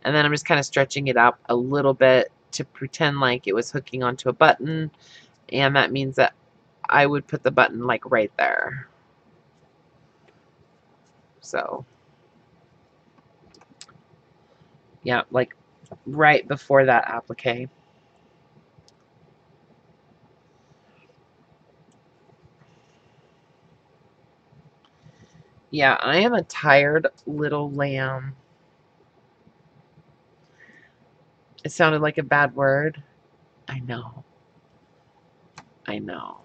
And then I'm just kind of stretching it up a little bit to pretend like it was hooking onto a button. And that means that I would put the button like right there. So, yeah, like right before that applique. Yeah, I am a tired little lamb. It sounded like a bad word. I know. I know.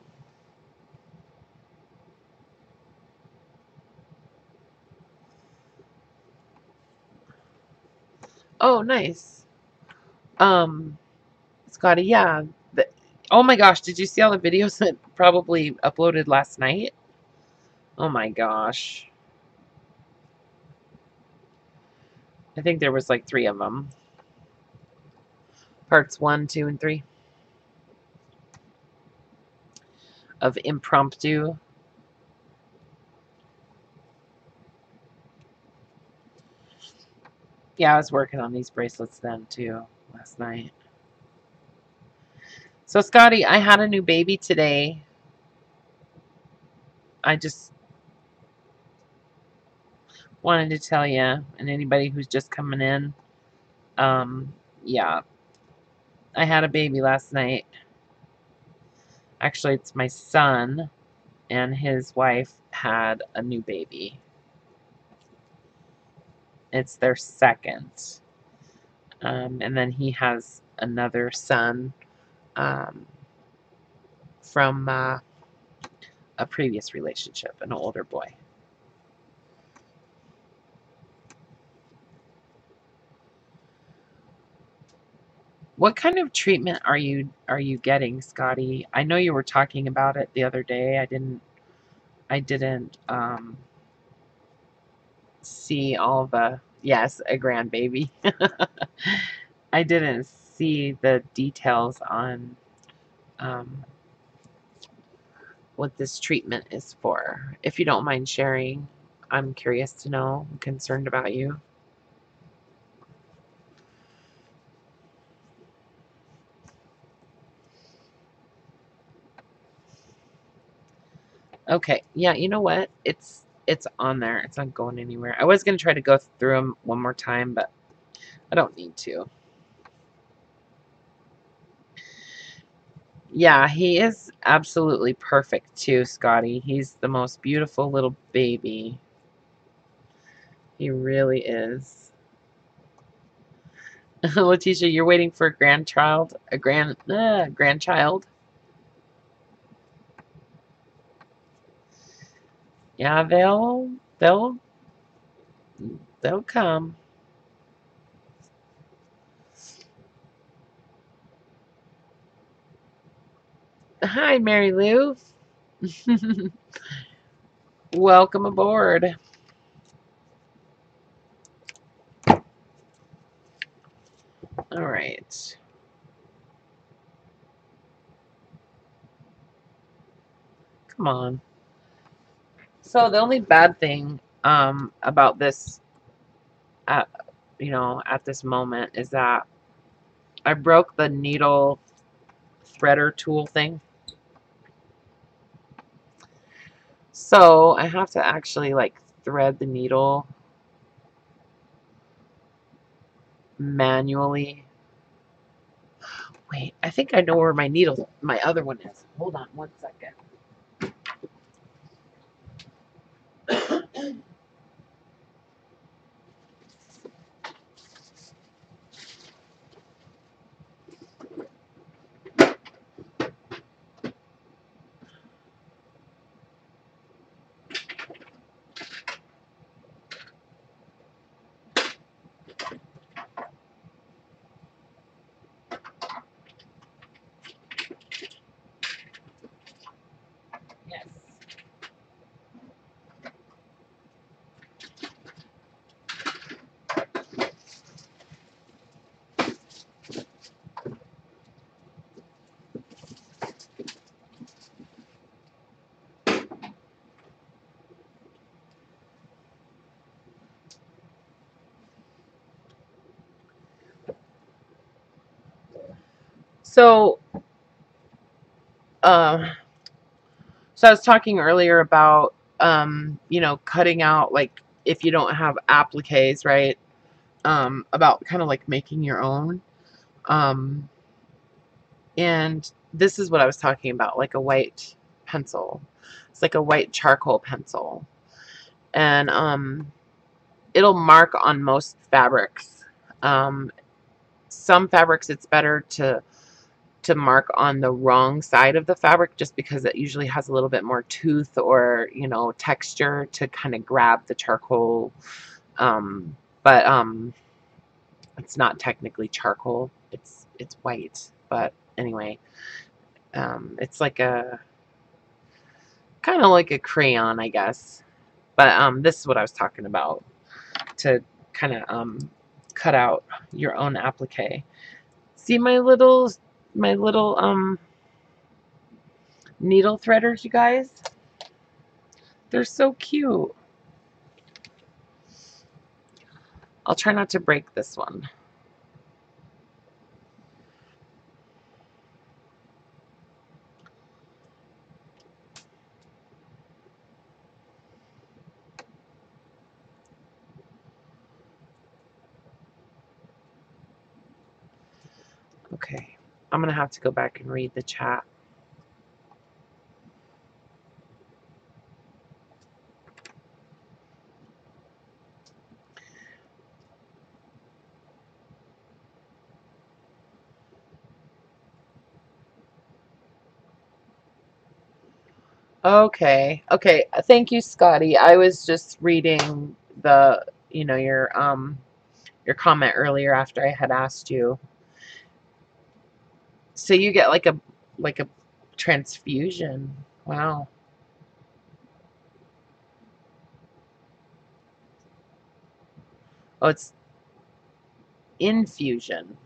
Oh, nice. Um, Scotty, yeah. Oh my gosh, did you see all the videos that probably uploaded last night? Oh my gosh. I think there was like 3 of them. Parts 1, 2, and 3 of impromptu. Yeah, I was working on these bracelets then too last night. So Scotty, I had a new baby today. I just wanted to tell you, and anybody who's just coming in, yeah, I had a baby last night. Actually, it's my son and his wife had a new baby. It's their second. And then he has another son um, from a previous relationship, an older boy. What kind of treatment are you getting, Scotty? I know you were talking about it the other day. I didn't see all the yes, a grandbaby. I didn't see the details on um, what this treatment is for. If you don't mind sharing, I'm curious to know. I'm concerned about you. Okay, yeah, you know what? It's on there. It's not going anywhere. I was gonna try to go through them one more time, but I don't need to. Yeah, he is absolutely perfect too, Scotty. He's the most beautiful little baby. He really is. Letitia, you're waiting for a grandchild, grandchild. Yeah, they'll come. Hi, Mary Lou. Welcome aboard. All right. Come on. So the only bad thing about this at at this moment is that I broke the needle threader tool thing. So I have to actually like thread the needle manually. Wait, I think I know where my other one is. Hold on 1 second. Yes. So, um, so I was talking earlier about, cutting out like if you don't have appliques, right? About kind of like making your own. Um, and this is what I was talking about, like a white pencil. It's like a white charcoal pencil. and it'll mark on most fabrics. Some fabrics it's better to mark on the wrong side of the fabric, just because it usually has a little bit more tooth or, you know, texture to kind of grab the charcoal. But it's not technically charcoal. It's white. But anyway, it's like a kind of like a crayon, I guess. But this is what I was talking about, to kind of cut out your own applique. See my little needle threaders, you guys? They're so cute. I'll try not to break this one. Okay, I'm gonna have to go back and read the chat. Okay, okay. Thank you, Scotty. I was just reading the, you know, your comment earlier after I had asked you. So you get like a transfusion. Wow. Oh, it's infusion.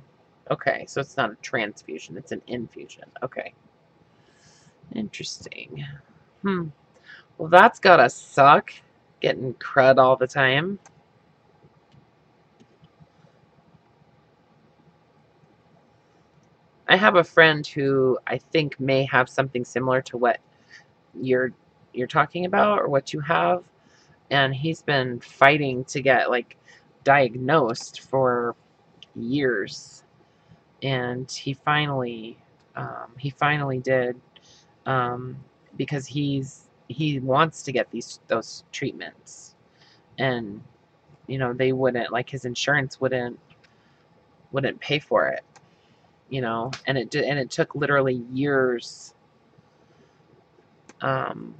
Okay, so it's not a transfusion, it's an infusion. Okay. Interesting. Hmm. Well, that's gotta suck, getting crud all the time. I have a friend who I think may have something similar to what you're you're talking about, or what you have, and he's been fighting to get like diagnosed for years, and he finally did, um, because he wants to get those treatments, and you know they wouldn't, like, his insurance wouldn't pay for it, you know, and it took literally years. Um,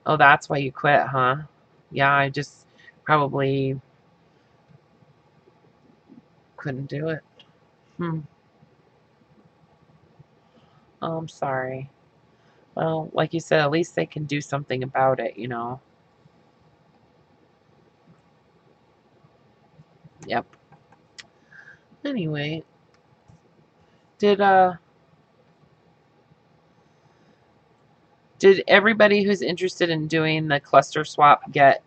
oh, that's why you quit, huh? Yeah, I just probably couldn't do it. Hmm. Oh, I'm sorry. Well, like you said, at least they can do something about it, you know. Yep. Anyway, did uh did everybody who's interested in doing the cluster swap get,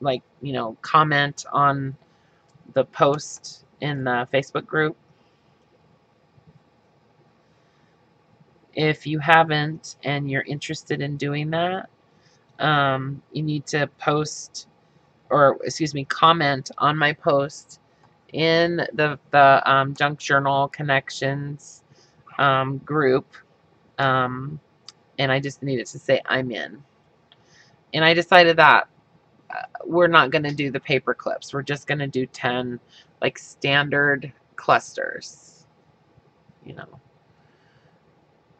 like, you know, comment on the post in the Facebook group? If you haven't and you're interested in doing that, you need to post, or excuse me, comment on my post in the Junk Journal Connections group, and I just needed to say I'm in. And I decided that we're not going to do the paper clips. We're just going to do 10 like standard clusters, you know.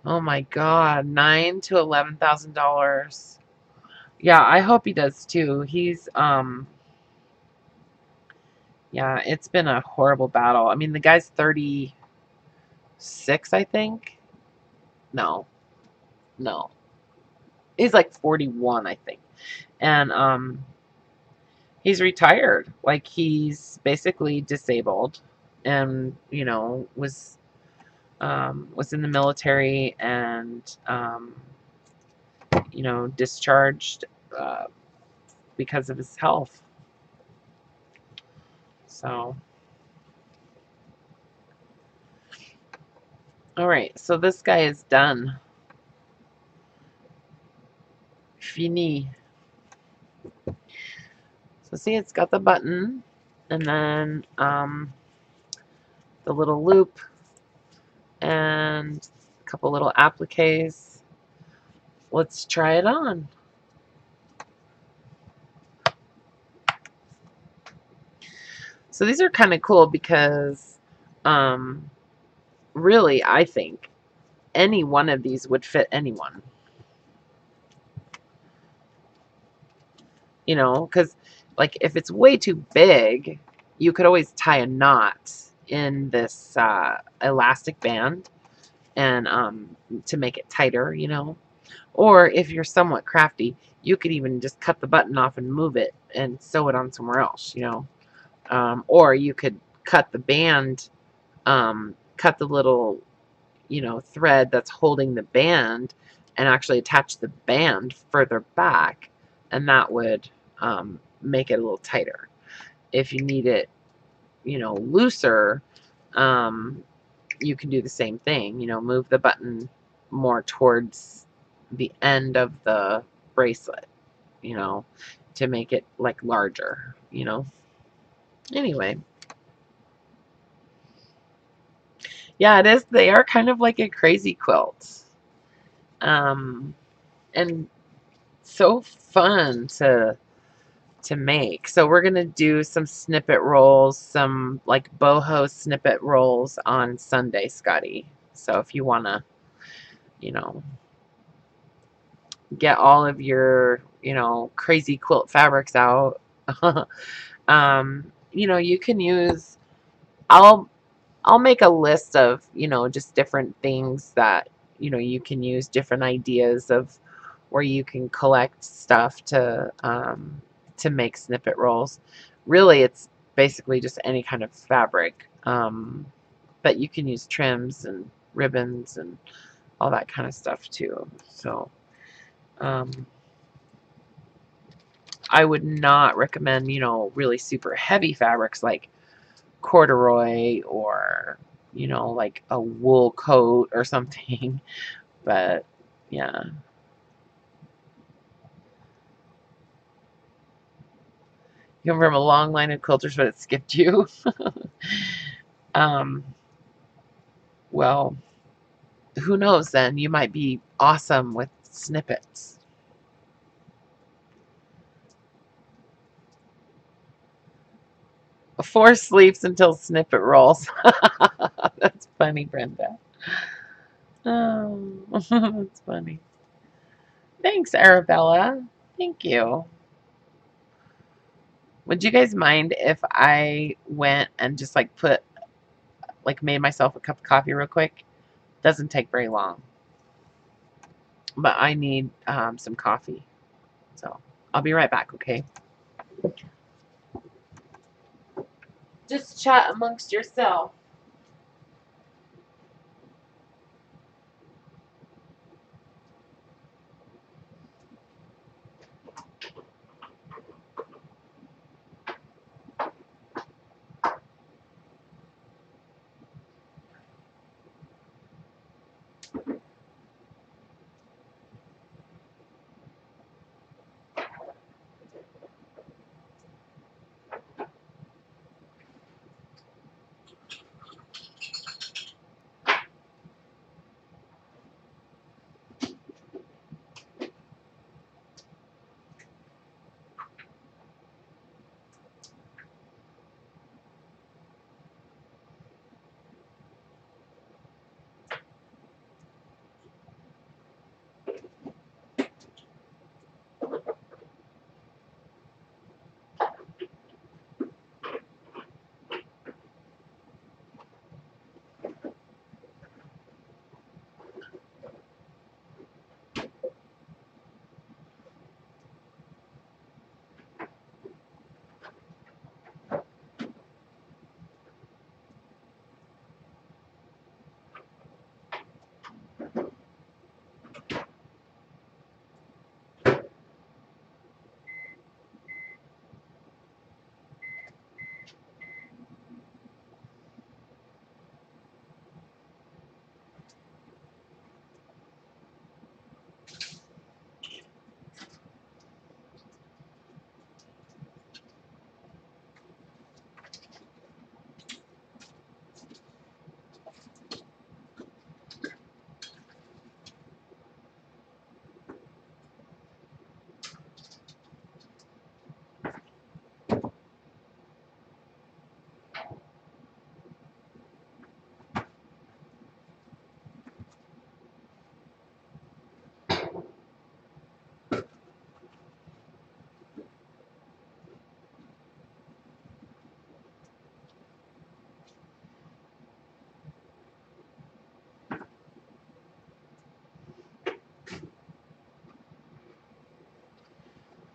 Oh my God, $9,000 to $11,000. Yeah, I hope he does too. Yeah, it's been a horrible battle. I mean, the guy's 36, I think. No, no, he's like 41, I think, and he's retired. Like, he's basically disabled, and you know was in the military, and you know, discharged uh, because of his health. So, all right. So this guy is done. Fini. So see, it's got the button, and then the little loop, and a couple little appliques. Let's try it on. So these are kind of cool because um, really, I think any one of these would fit anyone. You know, because like if it's way too big, you could always tie a knot in this elastic band and to make it tighter, you know. Or if you're somewhat crafty, you could even just cut the button off and move it and sew it on somewhere else, you know. Or you could cut the band, cut the little, you know, thread that's holding the band and actually attach the band further back, and that would make it a little tighter. If you need it, you know, looser, um, you can do the same thing, you know, move the button more towards the end of the bracelet, you know, to make it like larger, you know. Anyway, yeah, it is. They are kind of like a crazy quilt. Um, and so fun to make. So we're gonna do some snippet rolls, some like boho snippet rolls on Sunday, Scotty. So if you wanna, you know, get all of your, you know, crazy quilt fabrics out, you know, you can use. I'll I'll make a list of, you know, just different things that, you know, you can use, different ideas of where you can collect stuff to make snippet rolls. Really, it's basically just any kind of fabric. But you can use trims and ribbons and all that kind of stuff too. So, um, I would not recommend, you know, really super heavy fabrics like corduroy or, you know, like a wool coat or something. But yeah, you come from a long line of quilters, but it skipped you. um, well, who knows then? You might be awesome with snippets. Four sleeps until snippet rolls. That's funny, Brenda. Oh, that's funny. Thanks, Arabella. Thank you. Would you guys mind if I went and just like made myself a cup of coffee real quick? Doesn't take very long, but I need some coffee. So I'll be right back, okay? Just chat amongst yourself.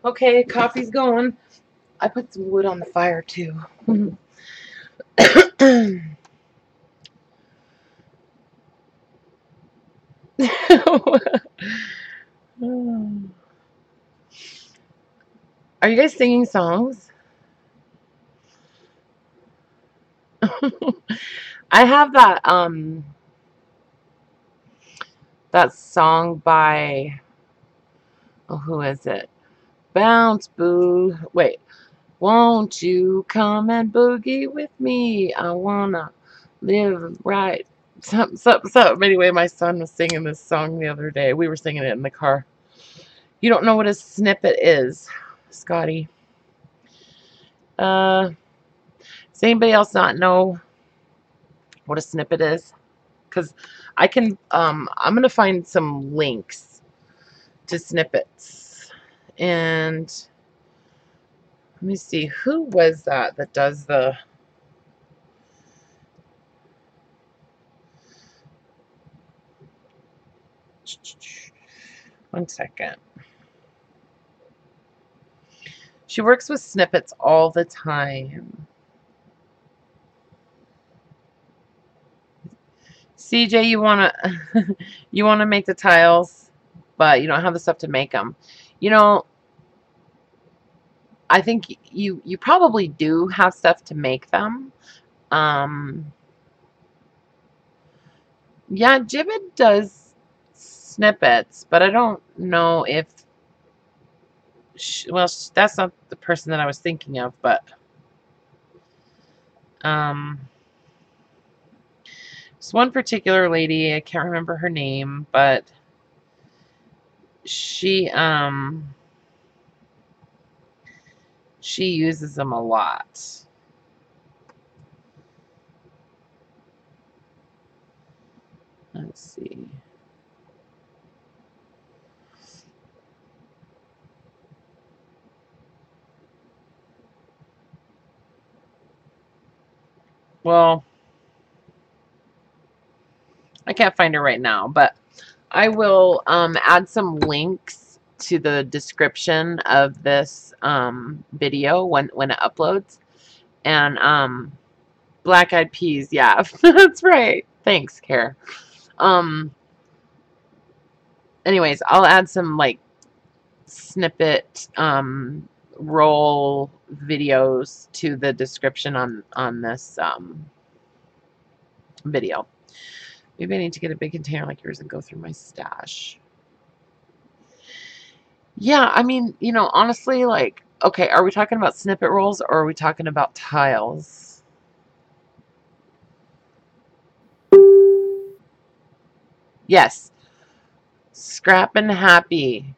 Okay, coffee's going. I put some wood on the fire too. Are you guys singing songs? I have that song by, oh, who is it? Bounce boo. Wait. Won't you come and boogie with me? I wanna live right. Something. Anyway, my son was singing this song the other day. We were singing it in the car. You don't know what a snippet is, Scotty? Does anybody else not know what a snippet is? Because I can, I'm gonna find some links to snippets. And let me see, who was that does the, one second. She works with snippets all the time. CJ, you wanna make the tiles, but you don't have the stuff to make them. You know, I think you probably do have stuff to make them. Um, yeah, Jibbit does snippets, but I don't know if well, that's not the person that I was thinking of, but um, it's one particular lady, I can't remember her name, but she uses them a lot. Let's see. Well, I can't find her right now, but I will add some links to the description of this video when it uploads. And black eyed peas, yeah, that's right. Thanks, Care. Um, anyways, I'll add some like snippet roll videos to the description on this video. Maybe I need to get a big container like yours and go through my stash. Yeah, I mean, honestly, like, okay, are we talking about snippet rolls or are we talking about tiles? Yes, Scrappin Happy.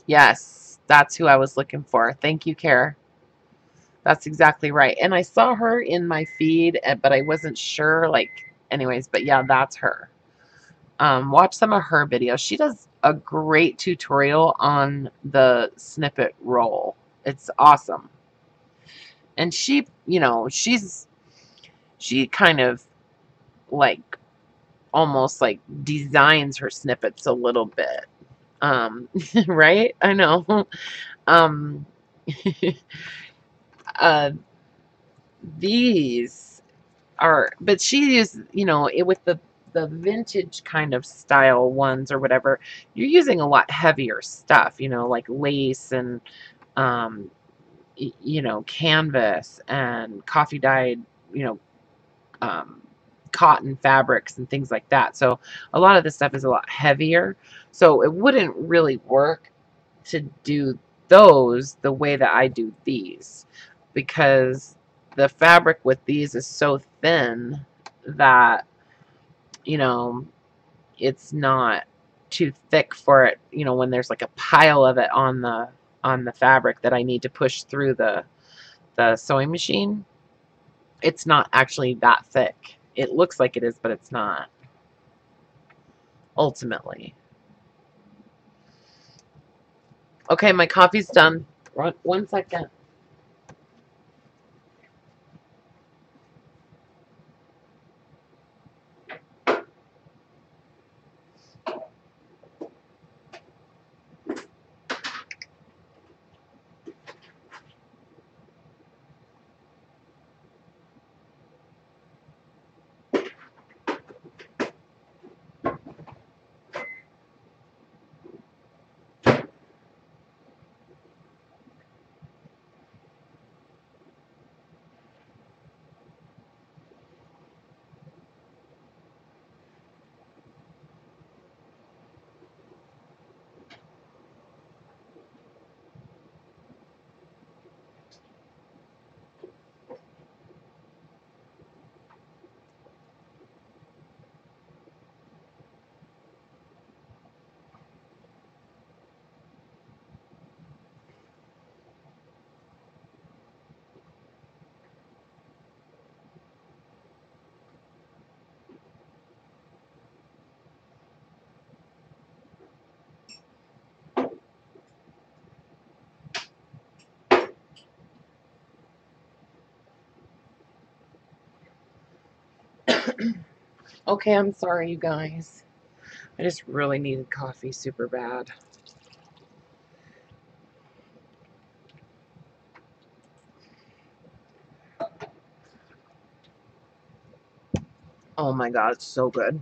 Yes, that's who I was looking for. Thank you, Care. That's exactly right. And I saw her in my feed, but I wasn't sure, like, anyways, but yeah, that's her. Watch some of her videos. She does a great tutorial on the snippet roll. It's awesome. And she kind of like almost like designs her snippets a little bit. Right? I know. Um, uh, these but she is, with the vintage kind of style ones or whatever, you're using a lot heavier stuff, like lace and, um, canvas and coffee dyed, you know, um, cotton fabrics and things like that. So a lot of this stuff is a lot heavier. So it wouldn't really work to do those the way that I do these, because the fabric with these is so thin that, you know, it's not too thick for it, when there's like a pile of it on the fabric that I need to push through the sewing machine. It's not actually that thick. It looks like it is, but it's not, ultimately. Okay, my coffee's done. One second. Okay, I'm sorry, you guys. I just really needed coffee super bad. Oh my god, it's so good.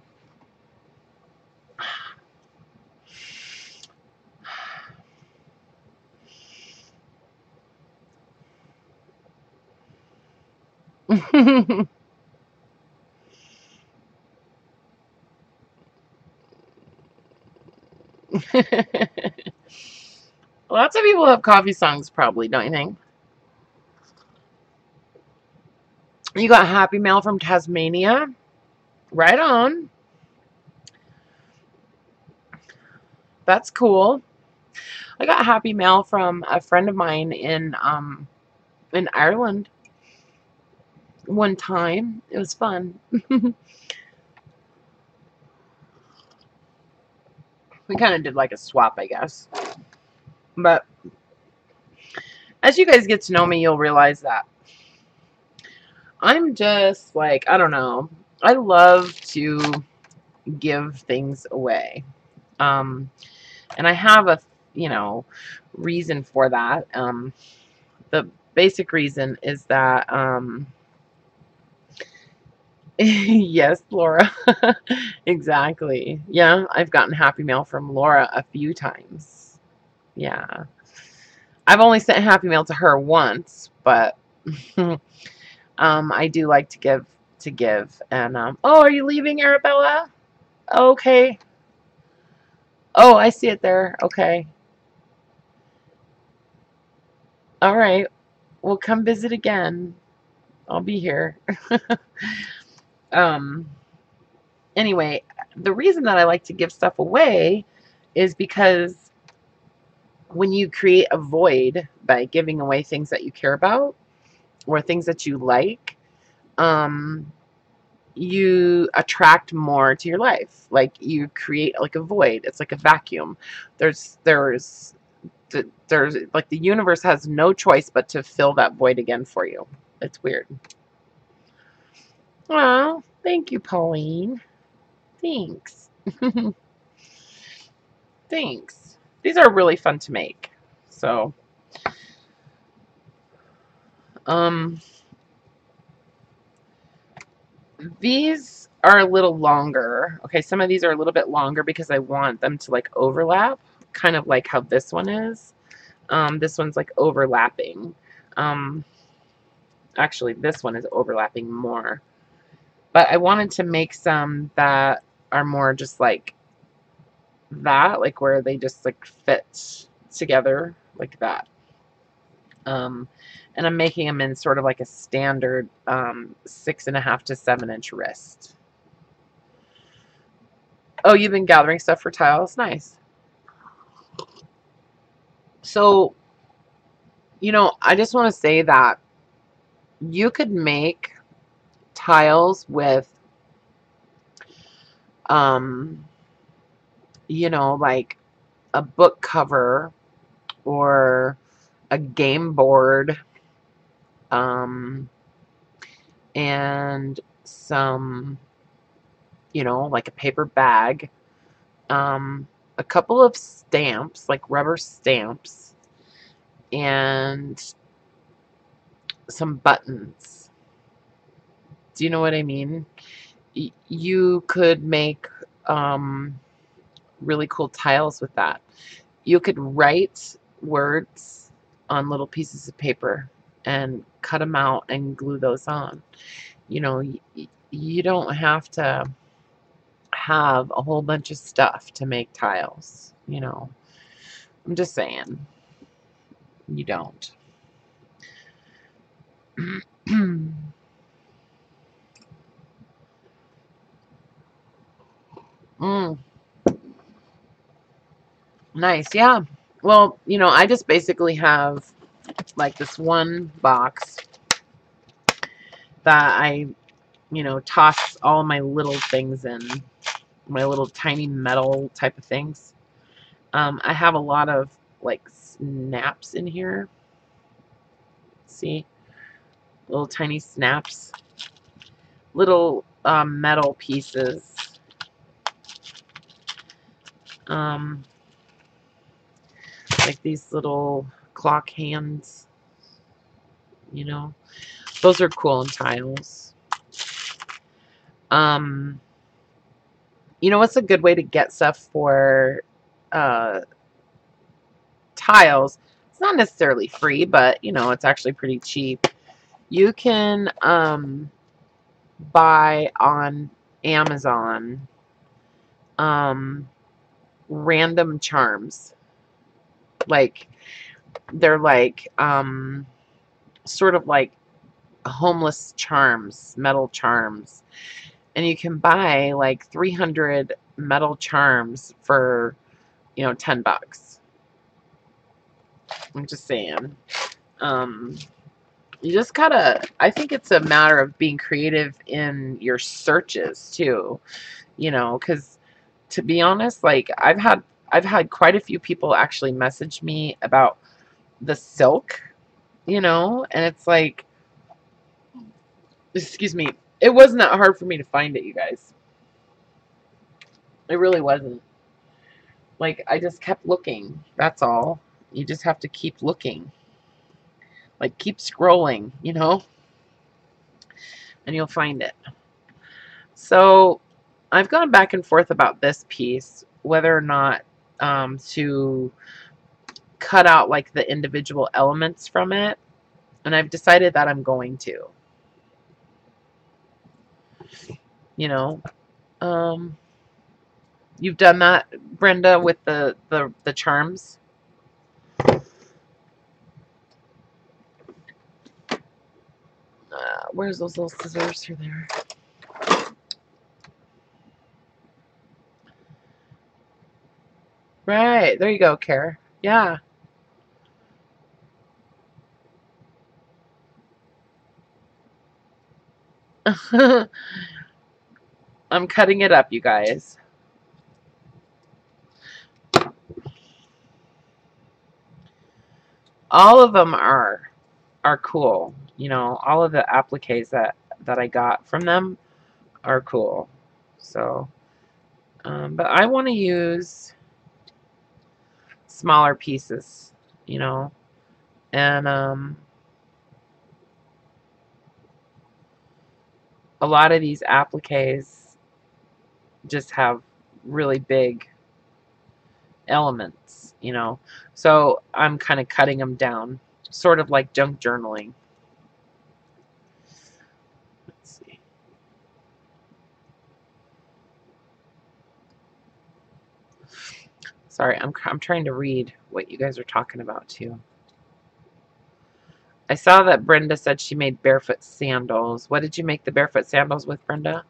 Lots of people have coffee songs, probably, don't you think? You got Happy Mail from Tasmania? Right on. That's cool. I got Happy Mail from a friend of mine in Ireland one time. It was fun. We kind of did like a swap, I guess. But as you guys get to know me, you'll realize that I'm just like, I don't know. I love to give things away. Um, and I have a, you know, reason for that. The basic reason is that, yes, Laura, exactly. Yeah, I've gotten Happy Mail from Laura a few times. Yeah. I've only sent Happy Mail to her once, but I do like to give. And oh, are you leaving, Arabella? Okay. Oh, I see it there. Okay. All right. We'll come visit again. I'll be here. um anyway, the reason that I like to give stuff away is because when you create a void by giving away things that you care about or things that you like, um you attract more to your life. Like you create like a void. It's like a vacuum. There's there's like the universe has no choice but to fill that void again for you. It's weird. Oh, thank you, Pauline. Thanks. Thanks. These are really fun to make. So, um, these are a little longer. Okay, some of these are a little bit longer because I want them to like overlap, kind of like how this one is. This one's like overlapping. Um, Actually, this one is overlapping more. But I wanted to make some that are more just like that, like where they just like fit together like that. Um, and I'm making them in sort of like a standard 6.5 to 7 inch wrist. Oh, you've been gathering stuff for tiles? Nice. So, I just want to say that you could make tiles with, um, like a book cover or a game board, um, and some, like a paper bag, a couple of stamps, like rubber stamps, and some buttons. Do you know what I mean? You could make really cool tiles with that. You could write words on little pieces of paper and cut them out and glue those on. You don't have to have a whole bunch of stuff to make tiles. I'm just saying, you don't. mm, nice, yeah. Well, I just basically have like this one box that I, toss all my little things in, my little tiny metal type of things. I have a lot of like snaps in here. See? Little tiny snaps. Little metal pieces. Like these little clock hands, you know. Those are cool in tiles. You know what's a good way to get stuff for tiles? It's not necessarily free, but you know, it's actually pretty cheap. You can buy on Amazon random charms. Like they're like sort of like homeless charms, metal charms. And you can buy like 300 metal charms for, you know, $10. I'm just saying. You just gotta, I think it's a matter of being creative in your searches too, you know, because to be honest, like I've had quite a few people actually message me about the silk, you know, and it's like, excuse me, it wasn't that hard for me to find it, you guys. It really wasn't. Like I just kept looking. That's all. You just have to keep looking. Like keep scrolling, you know, and you'll find it. So I've gone back and forth about this piece, whether or not to cut out like the individual elements from it, and I've decided that I'm going to. You know, um, you've done that, Brenda, with the charms. Where's those little scissors? Here they are. Right, there you go, Kara. Yeah. I'm cutting it up, you guys. All of them are cool. You know, all of the appliques that I got from them are cool. So, but I want to use smaller pieces, you know, and a lot of these appliques just have really big elements, you know. So I'm kind of cutting them down, sort of like junk journaling. Let's see. Sorry, I'm trying to read what you guys are talking about too. I saw that Brenda said she made barefoot sandals. What did you make the barefoot sandals with, Brenda?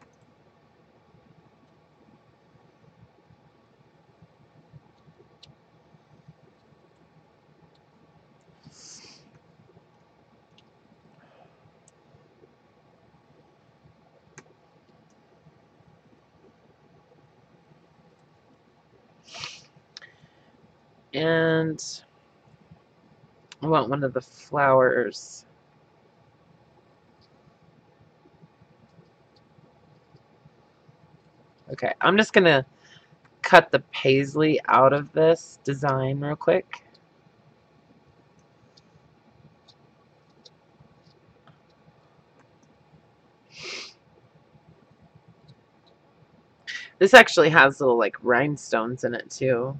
And I want one of the flowers. Okay, I'm just going to cut the paisley out of this design real quick. This actually has little like rhinestones in it too.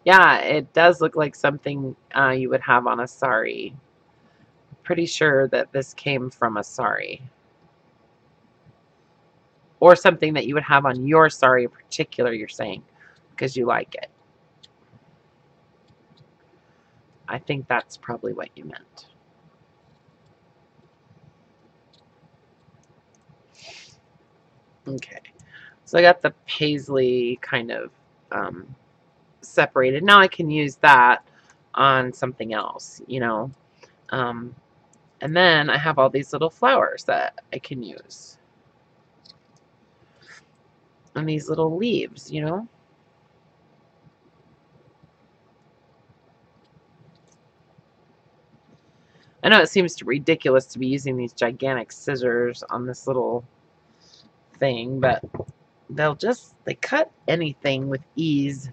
Yeah, it does look like something you would have on a sari. Pretty sure that this came from a sari. Or something that you would have on your sari in particular, you're saying, because you like it. I think that's probably what you meant. Okay, so I got the paisley kind of separated. Now I can use that on something else, you know. Um, and then I have all these little flowers that I can use. And these little leaves, you know. I know it seems ridiculous to be using these gigantic scissors on this little thing, but they cut anything with ease.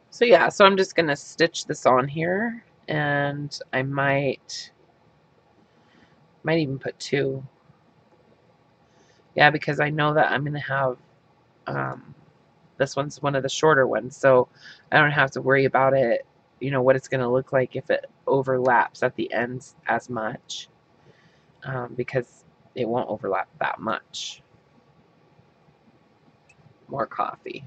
So yeah, so I'm just gonna stitch this on here, and I might even put 2. Yeah, because I know that I'm gonna have this one's one of the shorter ones, so I don't have to worry about it, what it's gonna look like if it overlaps at the ends as much, because it won't overlap that much. More coffee.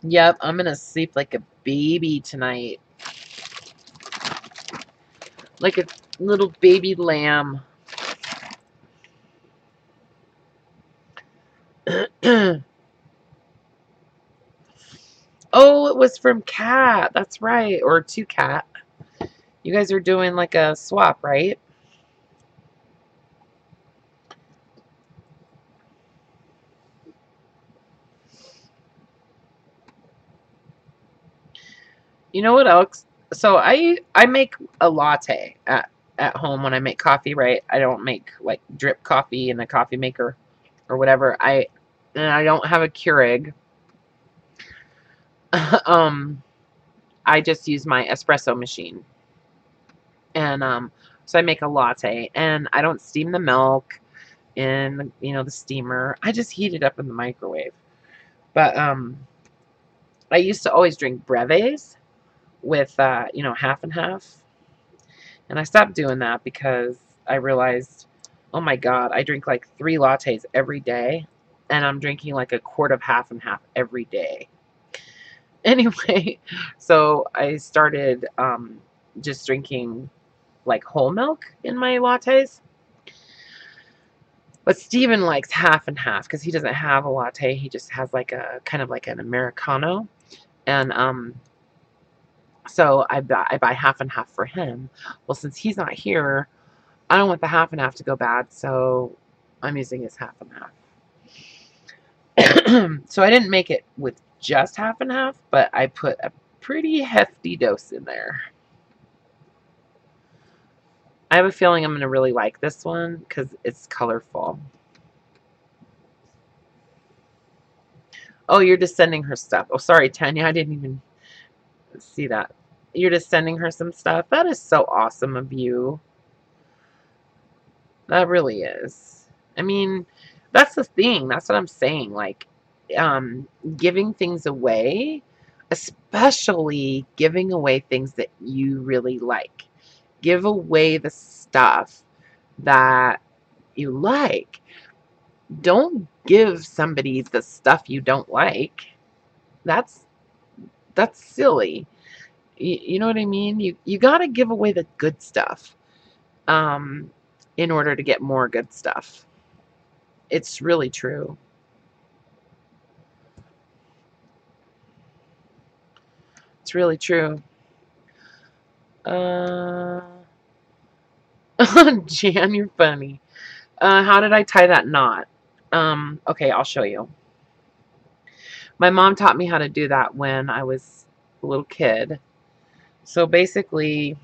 Yep, I'm gonna sleep like a baby tonight. Like a little baby lamb. Oh, it was from Cat. That's right. Or to Cat. You guys are doing like a swap, right? You know what else? So I make a latte at home when I make coffee, right? I don't make like drip coffee in a coffee maker or whatever. And I don't have a Keurig. um I just use my espresso machine. And so I make a latte, and I don't steam the milk in the steamer. I just heat it up in the microwave. But I used to always drink breves with half and half. And I stopped doing that because I realized, oh my God, I drink like 3 lattes every day, and I'm drinking like a quart of half and half every day. Anyway, so I started just drinking like whole milk in my lattes. But Steven likes half and half because he doesn't have a latte. He just has like a kind of like an Americano. And so I buy half and half for him. Well, since he's not here, I don't want the half and half to go bad, so I'm using his half and half. So I didn't make it with just half and half, but I put a pretty hefty dose in there. I have a feeling I'm going to really like this one because it's colorful. Oh, you're just sending her stuff. Oh, sorry, Tanya. I didn't even see that. You're just sending her some stuff. That is so awesome of you. That really is. I mean, that's the thing. That's what I'm saying. Like, giving things away, especially giving away things that you really like. Give away the stuff that you like. Don't give somebody the stuff you don't like. That's silly. You know what I mean? You got to give away the good stuff in order to get more good stuff. It's really true. It's really true. Uh, Jan, you're funny. How did I tie that knot? Okay, I'll show you. My mom taught me how to do that when I was a little kid. So basically,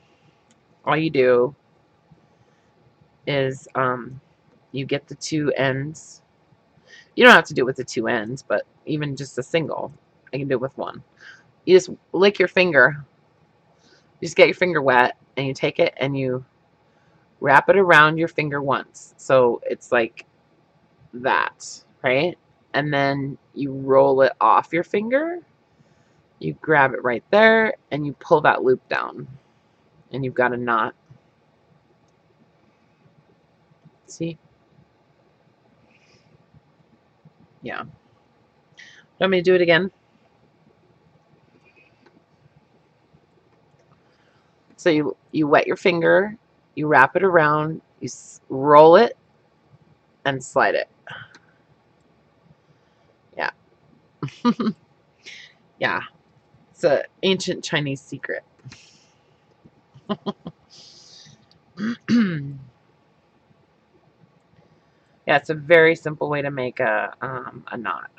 all you do is you get the 2 ends. You don't have to do it with the 2 ends, but even just a single, I can do it with 1. You just lick your finger. You just get your finger wet, and you take it and you wrap it around your finger once. So it's like that, right? And then you roll it off your finger. You grab it right there, and you pull that loop down. And you've got a knot. See? Yeah. Want me to do it again? So you wet your finger, you wrap it around, you roll it, and slide it. Yeah. Yeah. It's an ancient Chinese secret. Yeah, it's a very simple way to make a knot.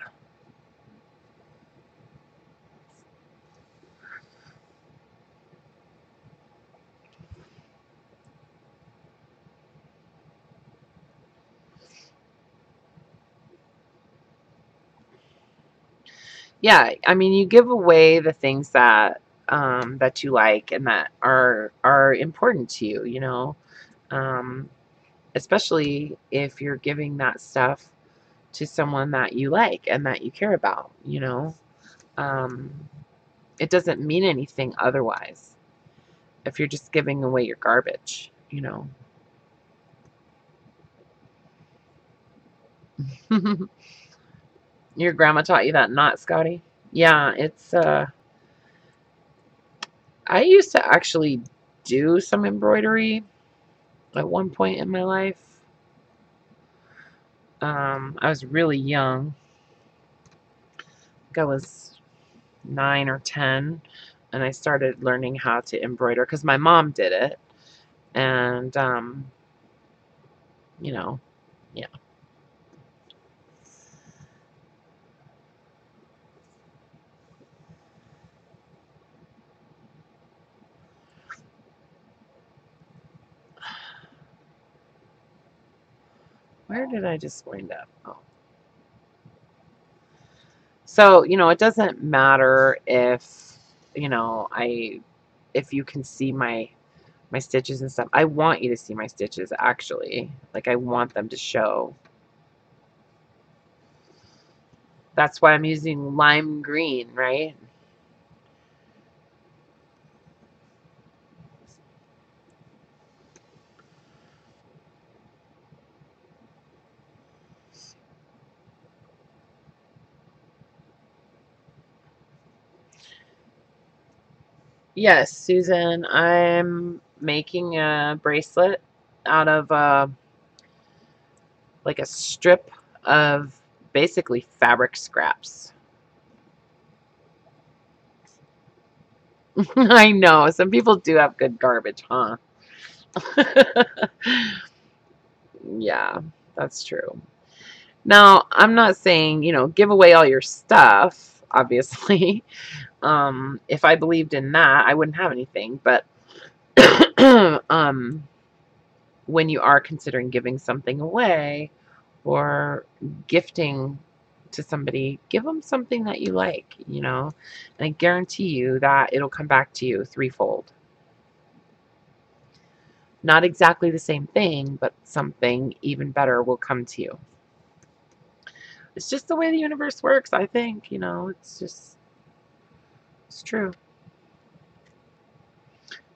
Yeah, I mean, you give away the things that you like and that are important to you, you know. Um, Especially if you're giving that stuff to someone that you like and that you care about, you know. Um, it doesn't mean anything otherwise if you're just giving away your garbage, you know. Your grandma taught you that knot, Scotty? Yeah, it's I used to actually do some embroidery at one point in my life. I was really young. I think I was 9 or 10, and I started learning how to embroider because my mom did it. And you know, yeah. Where did I just wind up? Oh. So, it doesn't matter if, if you can see my stitches and stuff. I want you to see my stitches actually. Like I want them to show. That's why I'm using lime green, right? Yes, Susan, I'm making a bracelet out of like a strip of basically fabric scraps. I know, some people do have good garbage, huh? Yeah, that's true. Now, I'm not saying, give away all your stuff, obviously. If I believed in that, I wouldn't have anything, but um when you are considering giving something away or gifting to somebody, give them something that you like, and I guarantee you that it'll come back to you threefold. Not exactly the same thing, but something even better will come to you. It's just the way the universe works, I think, it's true.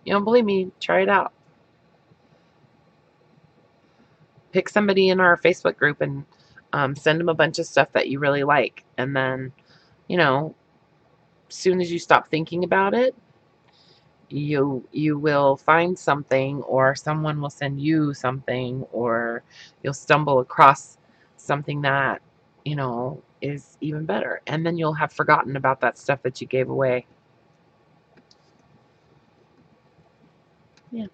You don't believe me? Try it out. Pick somebody in our Facebook group and send them a bunch of stuff that you really like. And then, you know, as soon as you stop thinking about it, you will find something, or someone will send you something, or you'll stumble across something that is even better, and then you'll have forgotten about that stuff that you gave away. Yeah.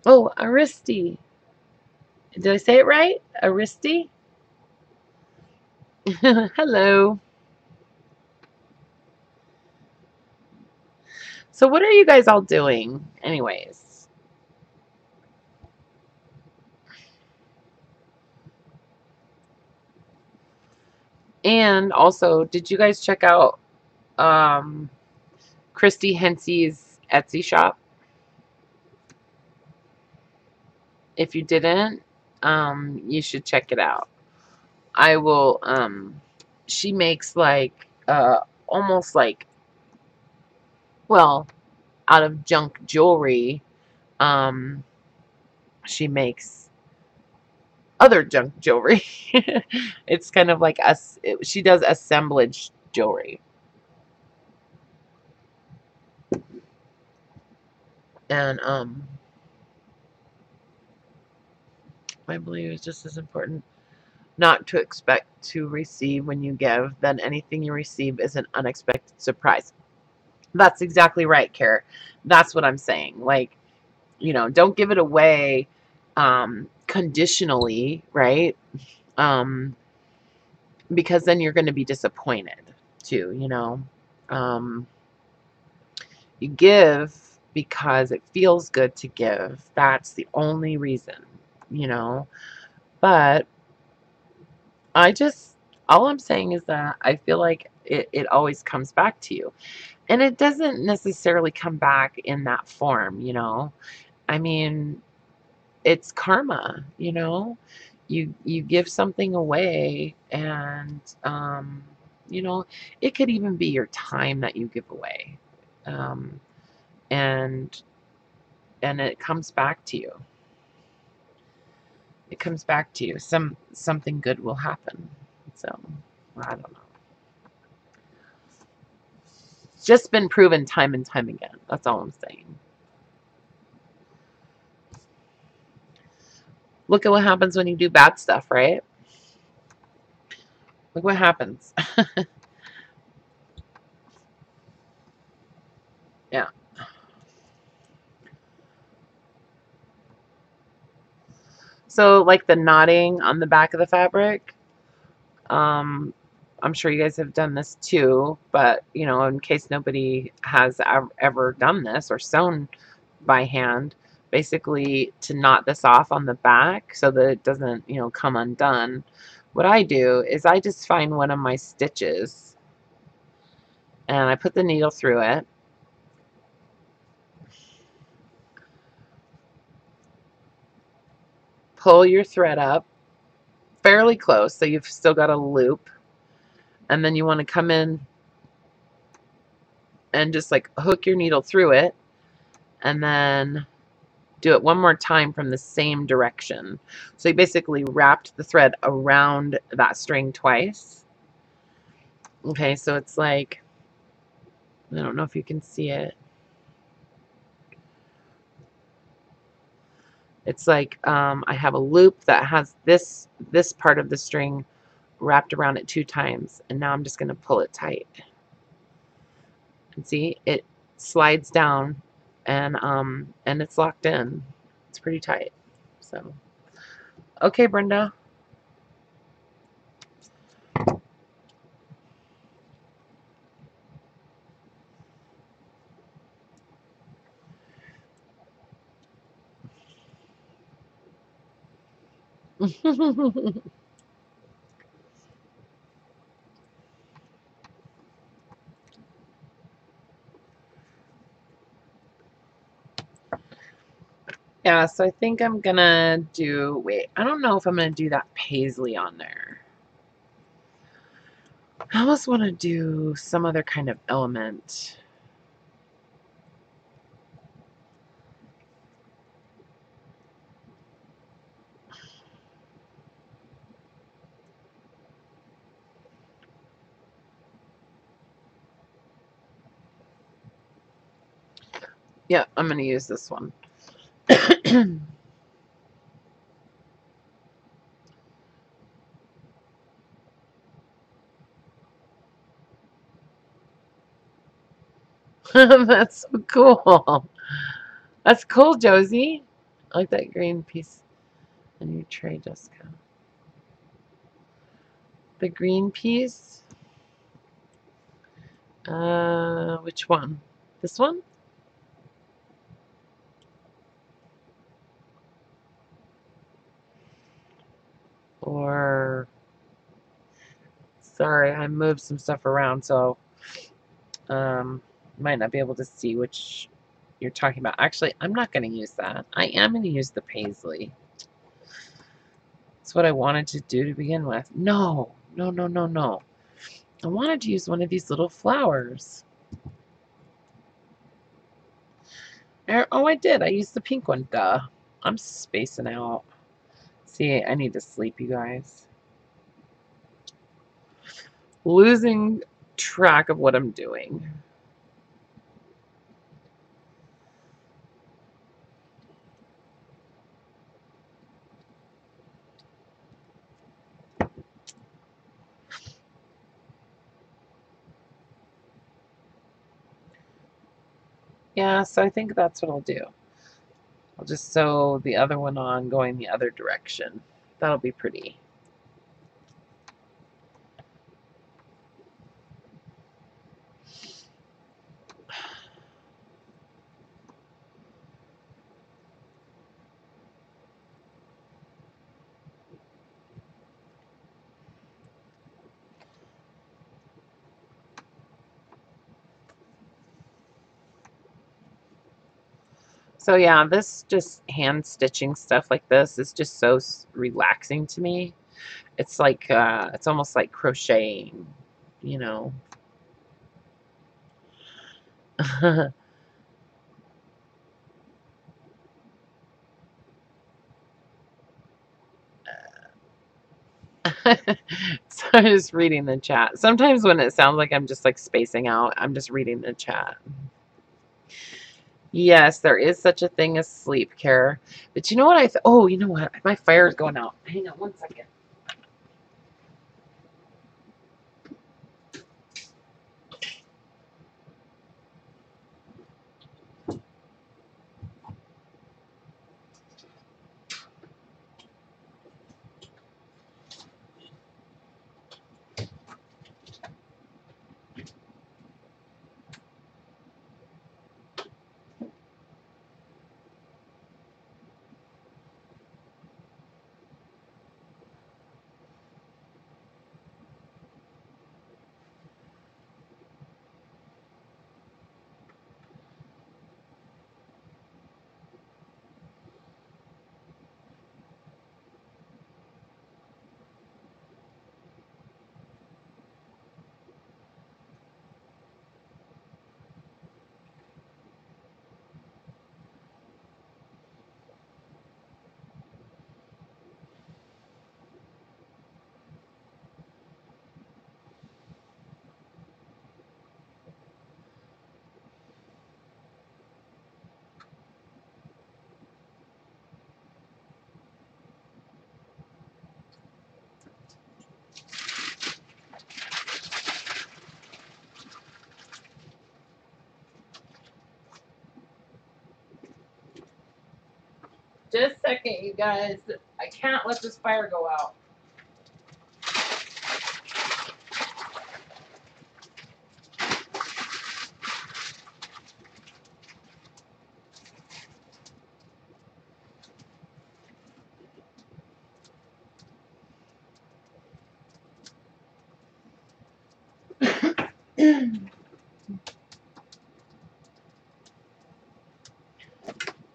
Oh, Aristi. Did I say it right? Aristi? Hello. So what are you guys all doing anyways? And also, did you guys check out um Christy Hensey's Etsy shop? If you didn't, you should check it out. I will she makes like almost like, well, out of junk jewelry, um she makes other junk jewelry. It's kind of like us, she does assemblage jewelry. And I believe it's just as important. not to expect to receive when you give, then anything you receive is an unexpected surprise. That's exactly right, Kara. That's what I'm saying. Like, don't give it away conditionally, right? Because then you're going to be disappointed too. Um, you give because it feels good to give. That's the only reason, you know. But all I'm saying is that I feel like it always comes back to you. And it doesn't necessarily come back in that form. I mean, it's karma. You give something away, and you know, it could even be your time that you give away. Um, and it comes back to you. It comes back to you. Something good will happen. So, I don't know. It's just been proven time and time again. That's all I'm saying. Look at what happens when you do bad stuff, right? Look what happens. Yeah. So, like the knotting on the back of the fabric, um, I'm sure you guys have done this too, but in case nobody has ever done this or sewn by hand, basically to knot this off on the back so that it doesn't, come undone. What I do is I just find one of my stitches and I put the needle through it. Pull your thread up fairly close so you've still got a loop, and then you want to come in and just like hook your needle through it, and then do it one more time from the same direction. So you basically wrapped the thread around that string twice. Okay, so it's like, I don't know if you can see it. It's like I have a loop that has this part of the string wrapped around it 2 times, and now I'm just going to pull it tight. And see, it slides down, and it's locked in. It's pretty tight. So, okay, Brenda. Yeah, so I think I'm gonna do, wait, I don't know if I'm gonna do that paisley on there. I almost want to do some other kind of element. Yeah, I'm gonna use this one. That's so cool. That's cool, Josie. I like that green piece in your tray, Jessica. The green piece. Which one? This one? Or, sorry, I moved some stuff around, so might not be able to see which you're talking about. Actually, I'm not going to use that. I am going to use the paisley. That's what I wanted to do to begin with. No, no, no, no, no. I wanted to use one of these little flowers. Oh, I did. I used the pink one. Duh. I'm spacing out. See, I need to sleep, you guys. Losing track of what I'm doing. Yeah, so I think that's what I'll do. I'll just sew the other one on going the other direction. That'll be pretty. So yeah, this just hand stitching stuff like this is just so relaxing to me. It's like it's almost like crocheting, you know. So I'm just reading the chat. Sometimes when it sounds like I'm just like spacing out, I'm just reading the chat. Yes, there is such a thing as sleep care. But you know what oh, you know what? My fire's going out. Hang on one second. Just a second, you guys. I can't let this fire go out.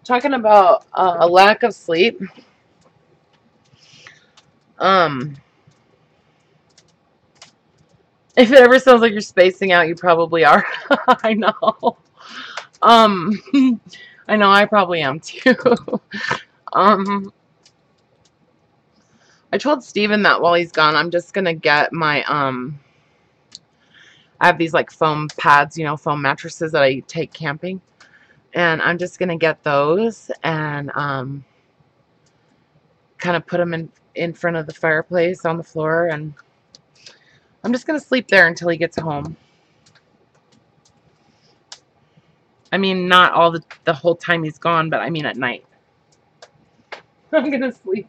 Talking about a lack of sleep. Um, if it ever sounds like you're spacing out, you probably are. I know. Um, I know I probably am too. um, I told Steven that while he's gone, I'm just gonna get my I have these like foam pads, you know, foam mattresses that I take camping, and I'm just gonna get those and kind of put them in front of the fireplace on the floor, and I'm just gonna sleep there until he gets home. I mean, not all the whole time he's gone, but I mean at night. I'm gonna sleep.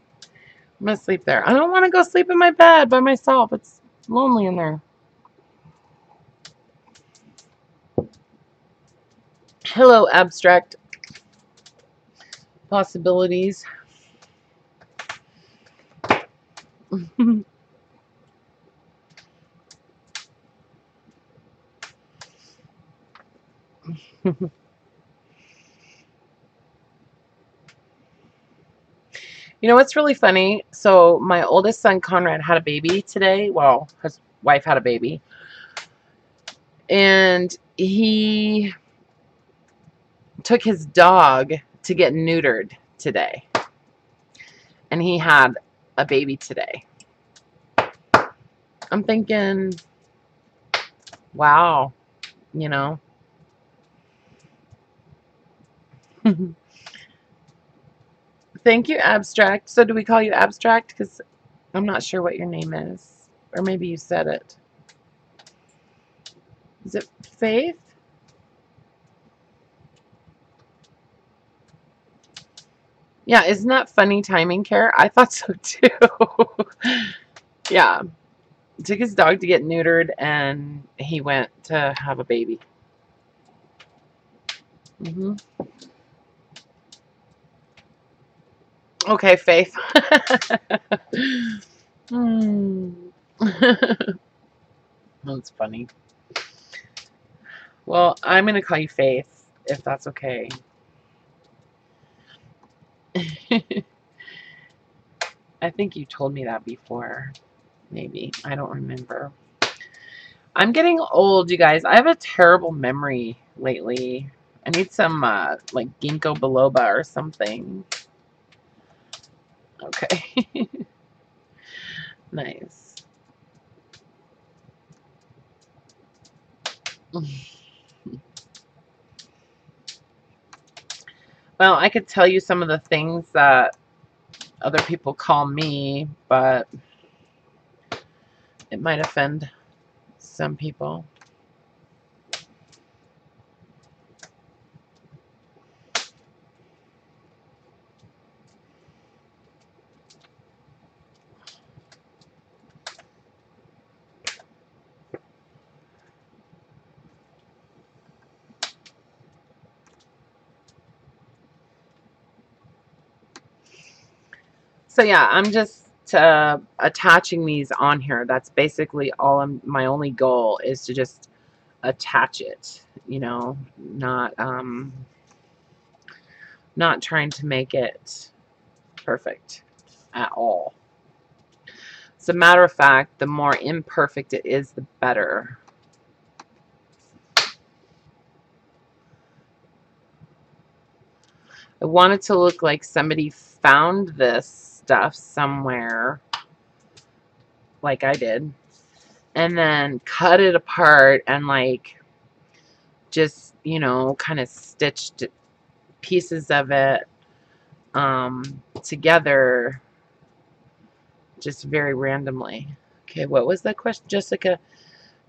I'm gonna sleep there. I don't want to go sleep in my bed by myself. It's lonely in there. Hello, abstract possibilities. You know what's really funny? So my oldest son Conrad had a baby today. Well, his wife had a baby, and he took his dog to get neutered today, and he had a baby today. I'm thinking, wow, you know. Thank you, abstract. So do we call you abstract? Because I'm not sure what your name is, or maybe you said it. Is it Faith? Yeah, isn't that funny timing, Care? I thought so too. Yeah, isn't that funny timing, Care? I thought so too. Yeah, took his dog to get neutered and he went to have a baby. Hmm. Okay, Faith. Hmm. That's funny. Well, I'm going to call you Faith, if that's okay. I think you told me that before. Maybe. I don't remember. I'm getting old, you guys. I have a terrible memory lately. I need some, like, ginkgo biloba or something. Okay. Nice. Well, I could tell you some of the things that other people call me, but it might offend some people. So yeah, I'm just attaching these on here. That's basically all my only goal is to just attach it, not trying to make it perfect at all. As a matter of fact, the more imperfect it is, the better. I want it to look like somebody found this stuff somewhere, like I did, and then cut it apart and like just, kind of stitched pieces of it together just very randomly. Okay, what was that question, Jessica?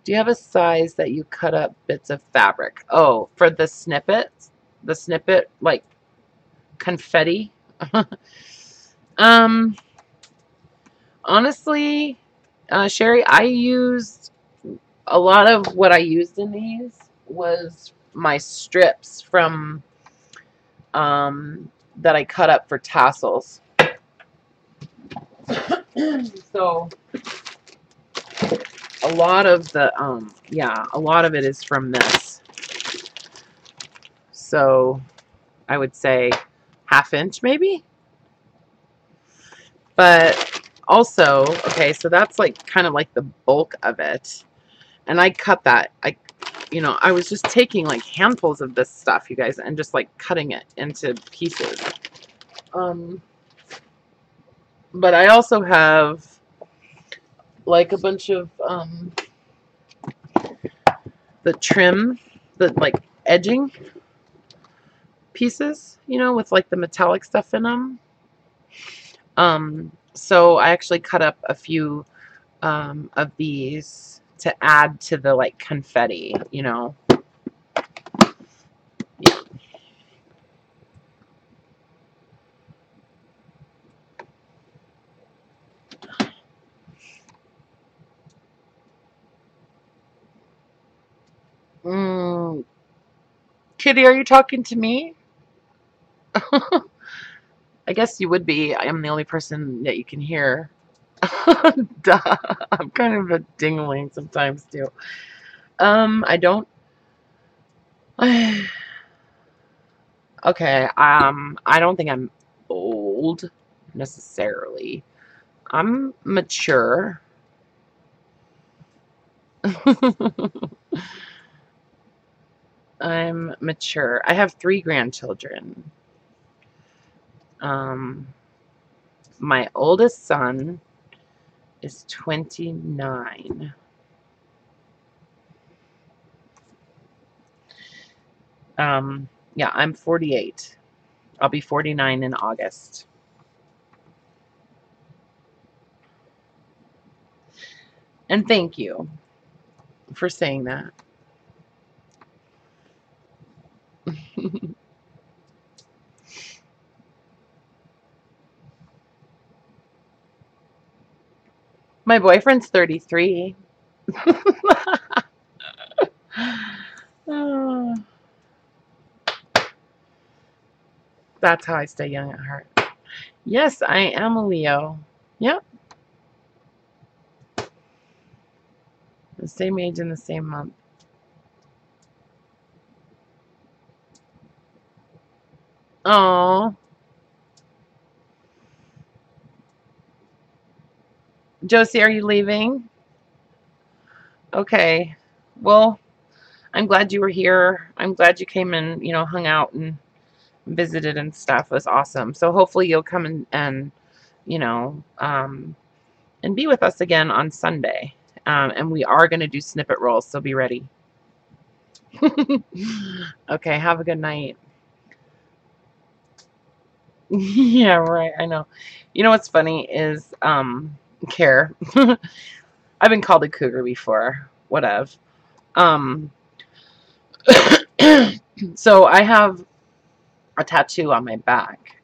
Do you have a size that you cut up bits of fabric? Oh, for the snippets? The snippet, like confetti? um, Honestly, Sherry, I used a lot of what I used in these was my strips from that I cut up for tassels. So a lot of the yeah, a lot of it is from this. So I would say half-inch maybe. But also, okay, so that's like kind of like the bulk of it. And I cut that. I was just taking like handfuls of this stuff, you guys, and just like cutting it into pieces. Um, but I also have like a bunch of the trim, the like edging pieces, with like the metallic stuff in them. So I actually cut up a few of these to add to the like confetti. Yeah. Mm, Kitty, are you talking to me? I guess you would be. I am the only person that you can hear. Duh. I'm kind of a dingling sometimes too. I don't. Okay. I don't think I'm old necessarily. I'm mature. I'm mature. I have 3 grandchildren. Um, my oldest son is 29. Yeah, I'm 48. I'll be 49 in August. And thank you for saying that. My boyfriend's 33. Oh, that's how I stay young at heart. Yes, I am a Leo. Yep. The same age in the same month. Oh, Josie, are you leaving? Okay. Well, I'm glad you were here. I'm glad you came and, hung out and visited and stuff. It was awesome. So hopefully you'll come and you know, and be with us again on Sunday. And we are going to do snippet rolls, so be ready. Okay, have a good night. Yeah, right. I know. You know what's funny is, Care. I've been called a cougar before. Whatever. Um, so I have a tattoo on my back.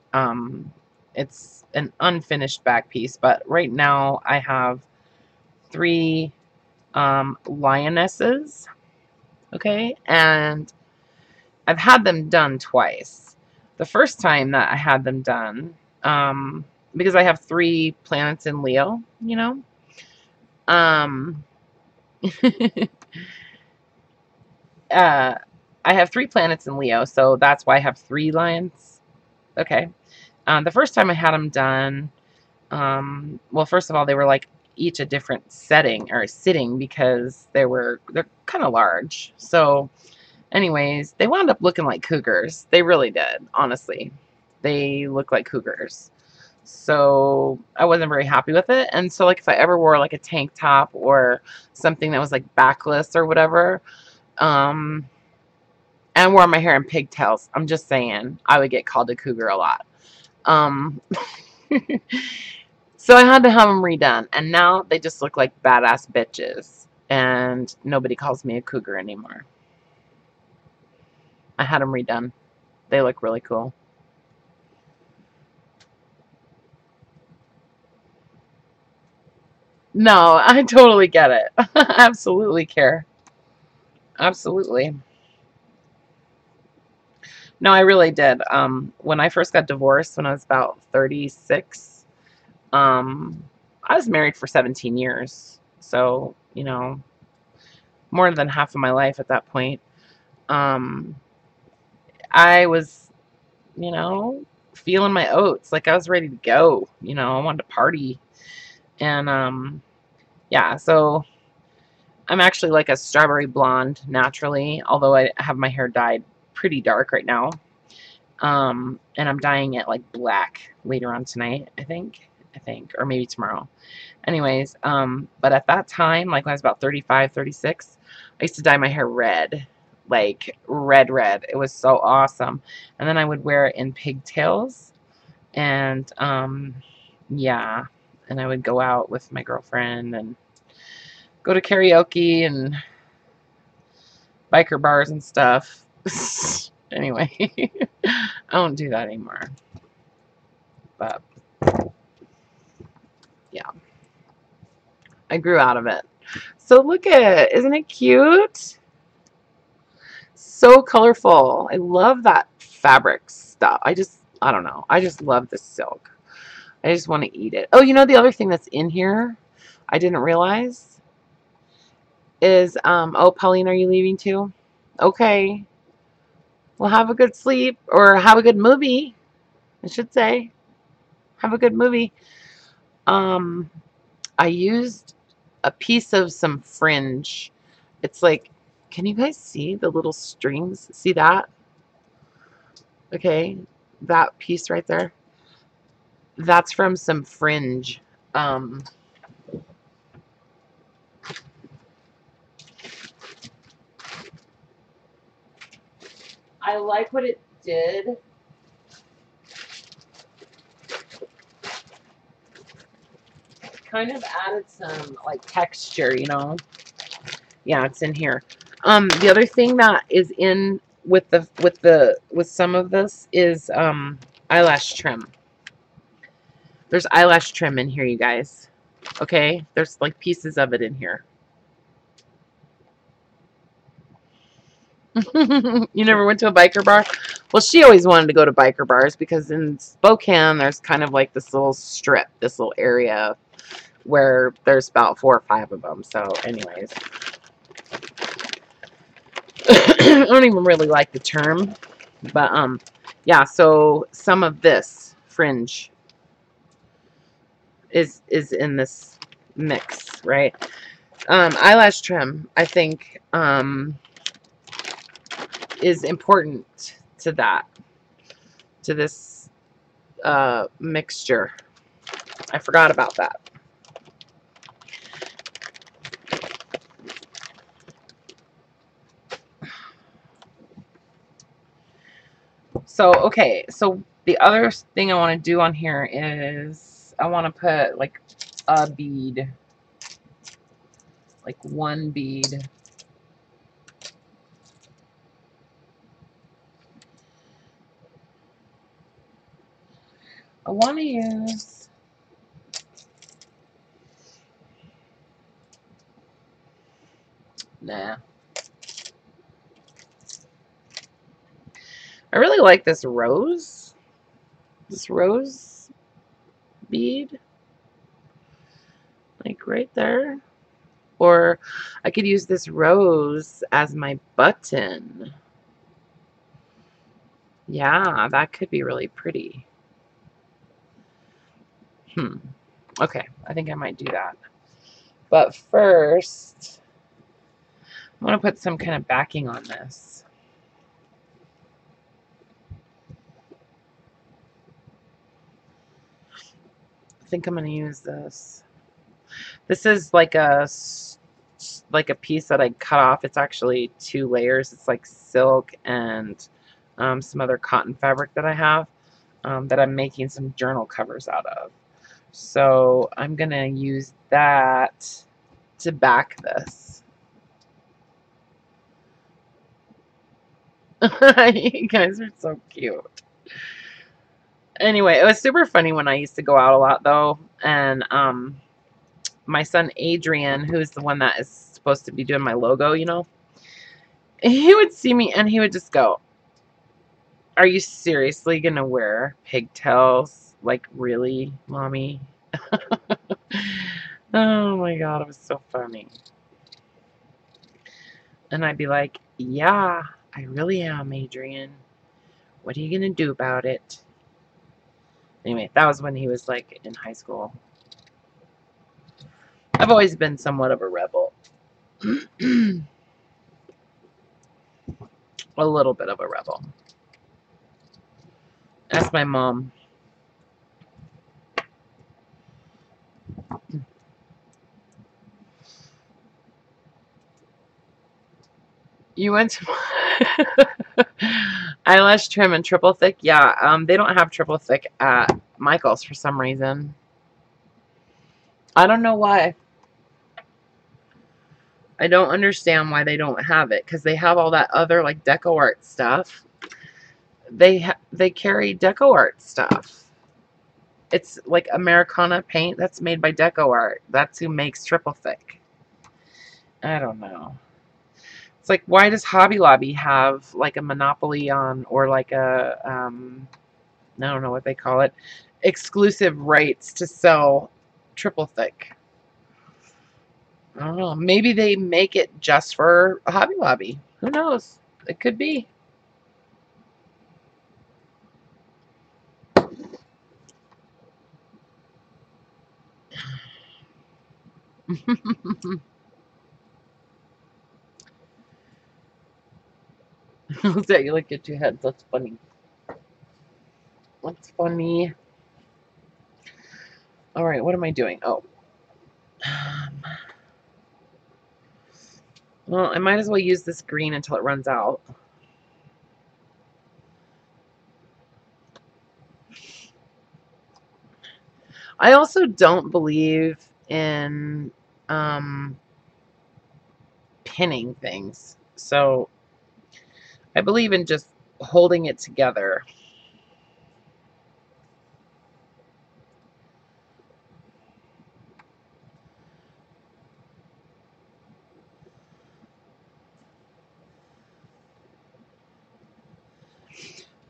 It's an unfinished back piece, but right now I have three lionesses. Okay, and I've had them done twice. The first time that I had them done, because I have three planets in Leo, um, uh, I have three planets in Leo, so that's why I have three lions. Okay. The first time I had them done, well, first of all, they were like each a different setting or sitting because they're kind of large. So, anyways, they wound up looking like cougars. They really did, honestly. They look like cougars. So I wasn't very happy with it. And so, like, if I ever wore like a tank top or something that was like backless or whatever, um, and wore my hair in pigtails, I'm just saying, I would get called a cougar a lot. Um, so I had to have them redone, and now they just look like badass bitches, and nobody calls me a cougar anymore. I had them redone. They look really cool. No, I totally get it. Absolutely care. Absolutely. No, I really did. When I first got divorced when I was about 36, I was married for 17 years. So, more than half of my life at that point. Um, I was, you know, feeling my oats. Like I was ready to go. I wanted to party. And yeah, so I'm actually like a strawberry blonde naturally, although I have my hair dyed pretty dark right now. And I'm dyeing it like black later on tonight, I think, or maybe tomorrow. Anyways, but at that time, like when I was about 35, 36, I used to dye my hair red, like red, red. It was so awesome. And then I would wear it in pigtails, and yeah, and I would go out with my girlfriend and go to karaoke and biker bars and stuff. Anyway, I don't do that anymore. But yeah, I grew out of it. So look at it. Isn't it cute? So colorful. I love that fabric stuff. I don't know. I just love the silk. I just want to eat it. Oh, the other thing that's in here I didn't realize is, oh, Pauline, are you leaving too? Okay. Well, have a good sleep or have a good movie, I should say. Have a good movie. Um, I used a piece of some fringe. It's like, can you guys see the little strings? See that? Okay, that piece right there. That's from some fringe. Um, I like what it did. Kind of added some like texture. Yeah, it's in here. The other thing that is in with some of this is eyelash trim. There's eyelash trim in here, you guys. Okay, there's like pieces of it in here. You never went to a biker bar? Well, she always wanted to go to biker bars because in Spokane, there's kind of like this little strip, this little area where there's about 4 or 5 of them. So, anyways, I don't even really like the term, but yeah. So some of this fringe is in this mix, right? Eyelash trim, I think, is important to that, to this mixture. I forgot about that. So, okay, so the other thing I want to do on here is I want to put like a bead, like one bead. I want to use nah. I really like this rose bead, like right there. Or I could use this rose as my button. Yeah, that could be really pretty. Okay, I think I might do that. But first, I want to put some kind of backing on this. I think I'm going to use this. This is like a piece that I cut off. It's actually 2 layers. It's like silk and some other cotton fabric that I have that I'm making some journal covers out of. So I'm going to use that to back this. You guys are so cute. Anyway, it was super funny when I used to go out a lot though, and my son Adrian, who's the one that is supposed to be doing my logo, you know, he would see me and he would just go, "Are you seriously gonna wear pigtails? Like, really, mommy?" Oh my god, it was so funny. And I'd be like, "Yeah, I really am, Adrian. What are you gonna do about it?" Anyway, that was when he was like in high school. I've always been somewhat of a rebel. A little bit of a rebel. Ask my mom. You went to eyelash trim and triple thick? Yeah, they don't have triple thick at Michael's for some reason. I don't know why. I don't understand why they don't have it because they have all that other like deco art stuff. They carry deco art stuff. It's like Americana paint that's made by Deco Art. That's who makes triple thick. I don't know. It's like, why does Hobby Lobby have like a monopoly on, or like a I don't know what they call it, exclusive rights to sell triple thick? I don't know. Maybe they make it just for Hobby Lobby. Who knows? It could be. Looks at you like your 2 heads. That's funny. That's funny. All right, what am I doing? Oh. Well, I might as well use this green until it runs out. I also don't believe in pinning things. So I believe in just holding it together.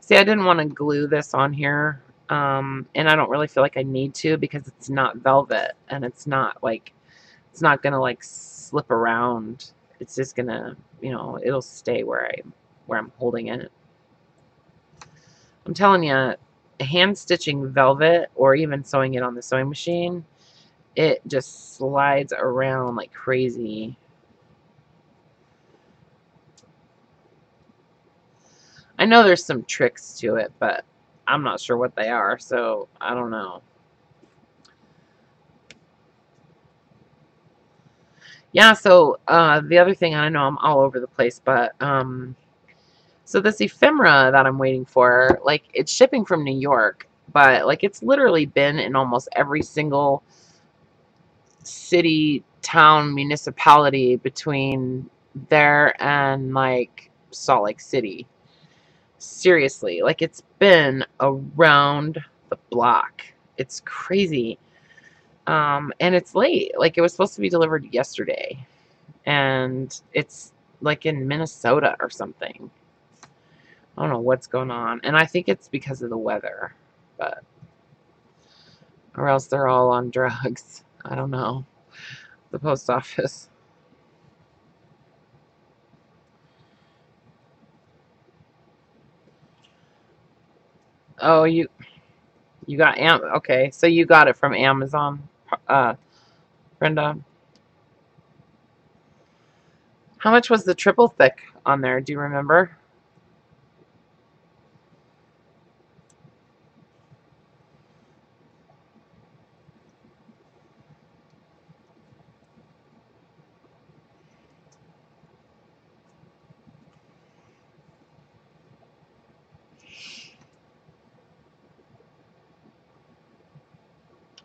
See, I didn't want to glue this on here, and I don't really feel like I need to because it's not velvet, and it's not gonna like slip around. It's just gonna, it'll stay where I'm holding it. I'm telling you, hand stitching velvet or even sewing it on the sewing machine, it just slides around like crazy. I know there's some tricks to it, but I'm not sure what they are, so I don't know. Yeah, so the other thing, I know I'm all over the place, but so this ephemera that I'm waiting for, like it's shipping from New York, but like it's literally been in almost every single city, town, municipality between there and like Salt Lake City. Seriously, like it's been around the block. It's crazy. And it's late. Like it was supposed to be delivered yesterday. And it's like in Minnesota or something. I don't know what's going on. And I think it's because of the weather. But or else they're all on drugs. I don't know. The post office. Oh, you got okay, so you got it from Amazon, Brenda. How much was the triple thick on there? Do you remember?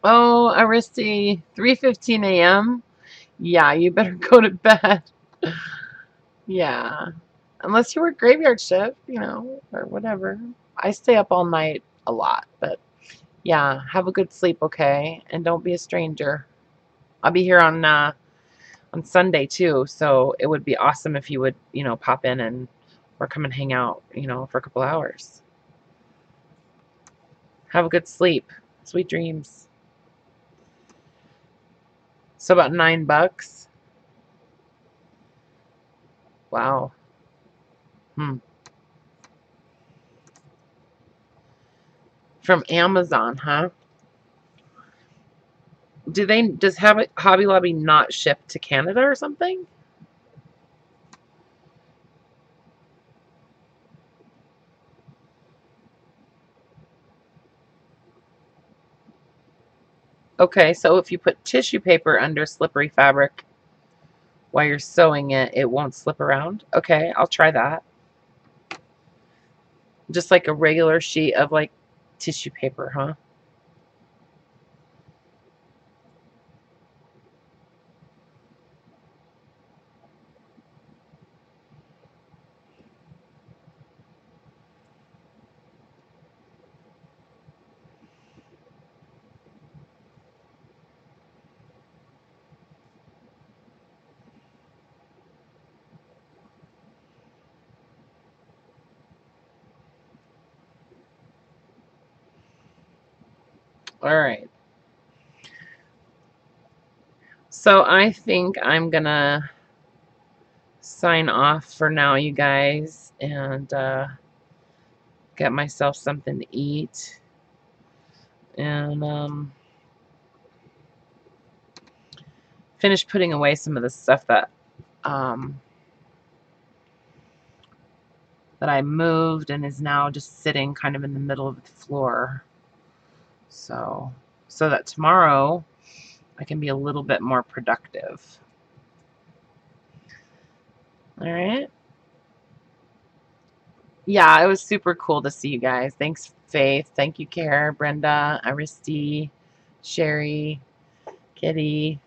Oh, Aristi, 3:15 a.m. Yeah, you better go to bed. Yeah, unless you work graveyard shift, or whatever. I stay up all night a lot, but yeah, have a good sleep, okay? And don't be a stranger. I'll be here on Sunday too, so it would be awesome if you would, pop in and or come and hang out, for a couple hours. Have a good sleep. Sweet dreams. So about $9. Wow. Hmm. From Amazon, huh? Does Hobby Lobby not ship to Canada or something? Okay, so if you put tissue paper under slippery fabric while you're sewing it, it won't slip around. Okay, I'll try that. Just like a regular sheet of like tissue paper, huh? All right. So I think I'm gonna sign off for now, you guys, and get myself something to eat and finish putting away some of the stuff um, that I moved and is now just sitting kind of in the middle of the floor. So that tomorrow I can be a little bit more productive. All right. Yeah, it was super cool to see you guys. Thanks, Faith. Thank you, Care, Brenda, Aristi, Sherry, Kitty,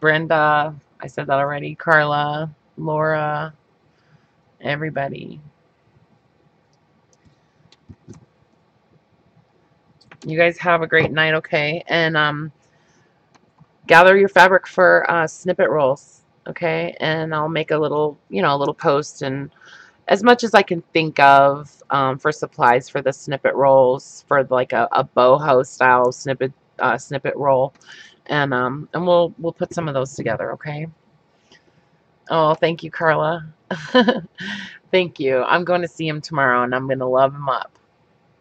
Brenda. I said that already. Carla, Laura, everybody. You guys have a great night, okay? And gather your fabric for snippet rolls, okay? And I'll make a little, a little post and as much as I can think of for supplies for the snippet rolls for like a boho style snippet roll, and we'll put some of those together. Okay. Oh, thank you, Carla. Thank you. I'm going to see him tomorrow, and I'm going to love him up.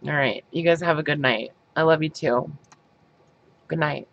All right. You guys have a good night. I love you too. Good night.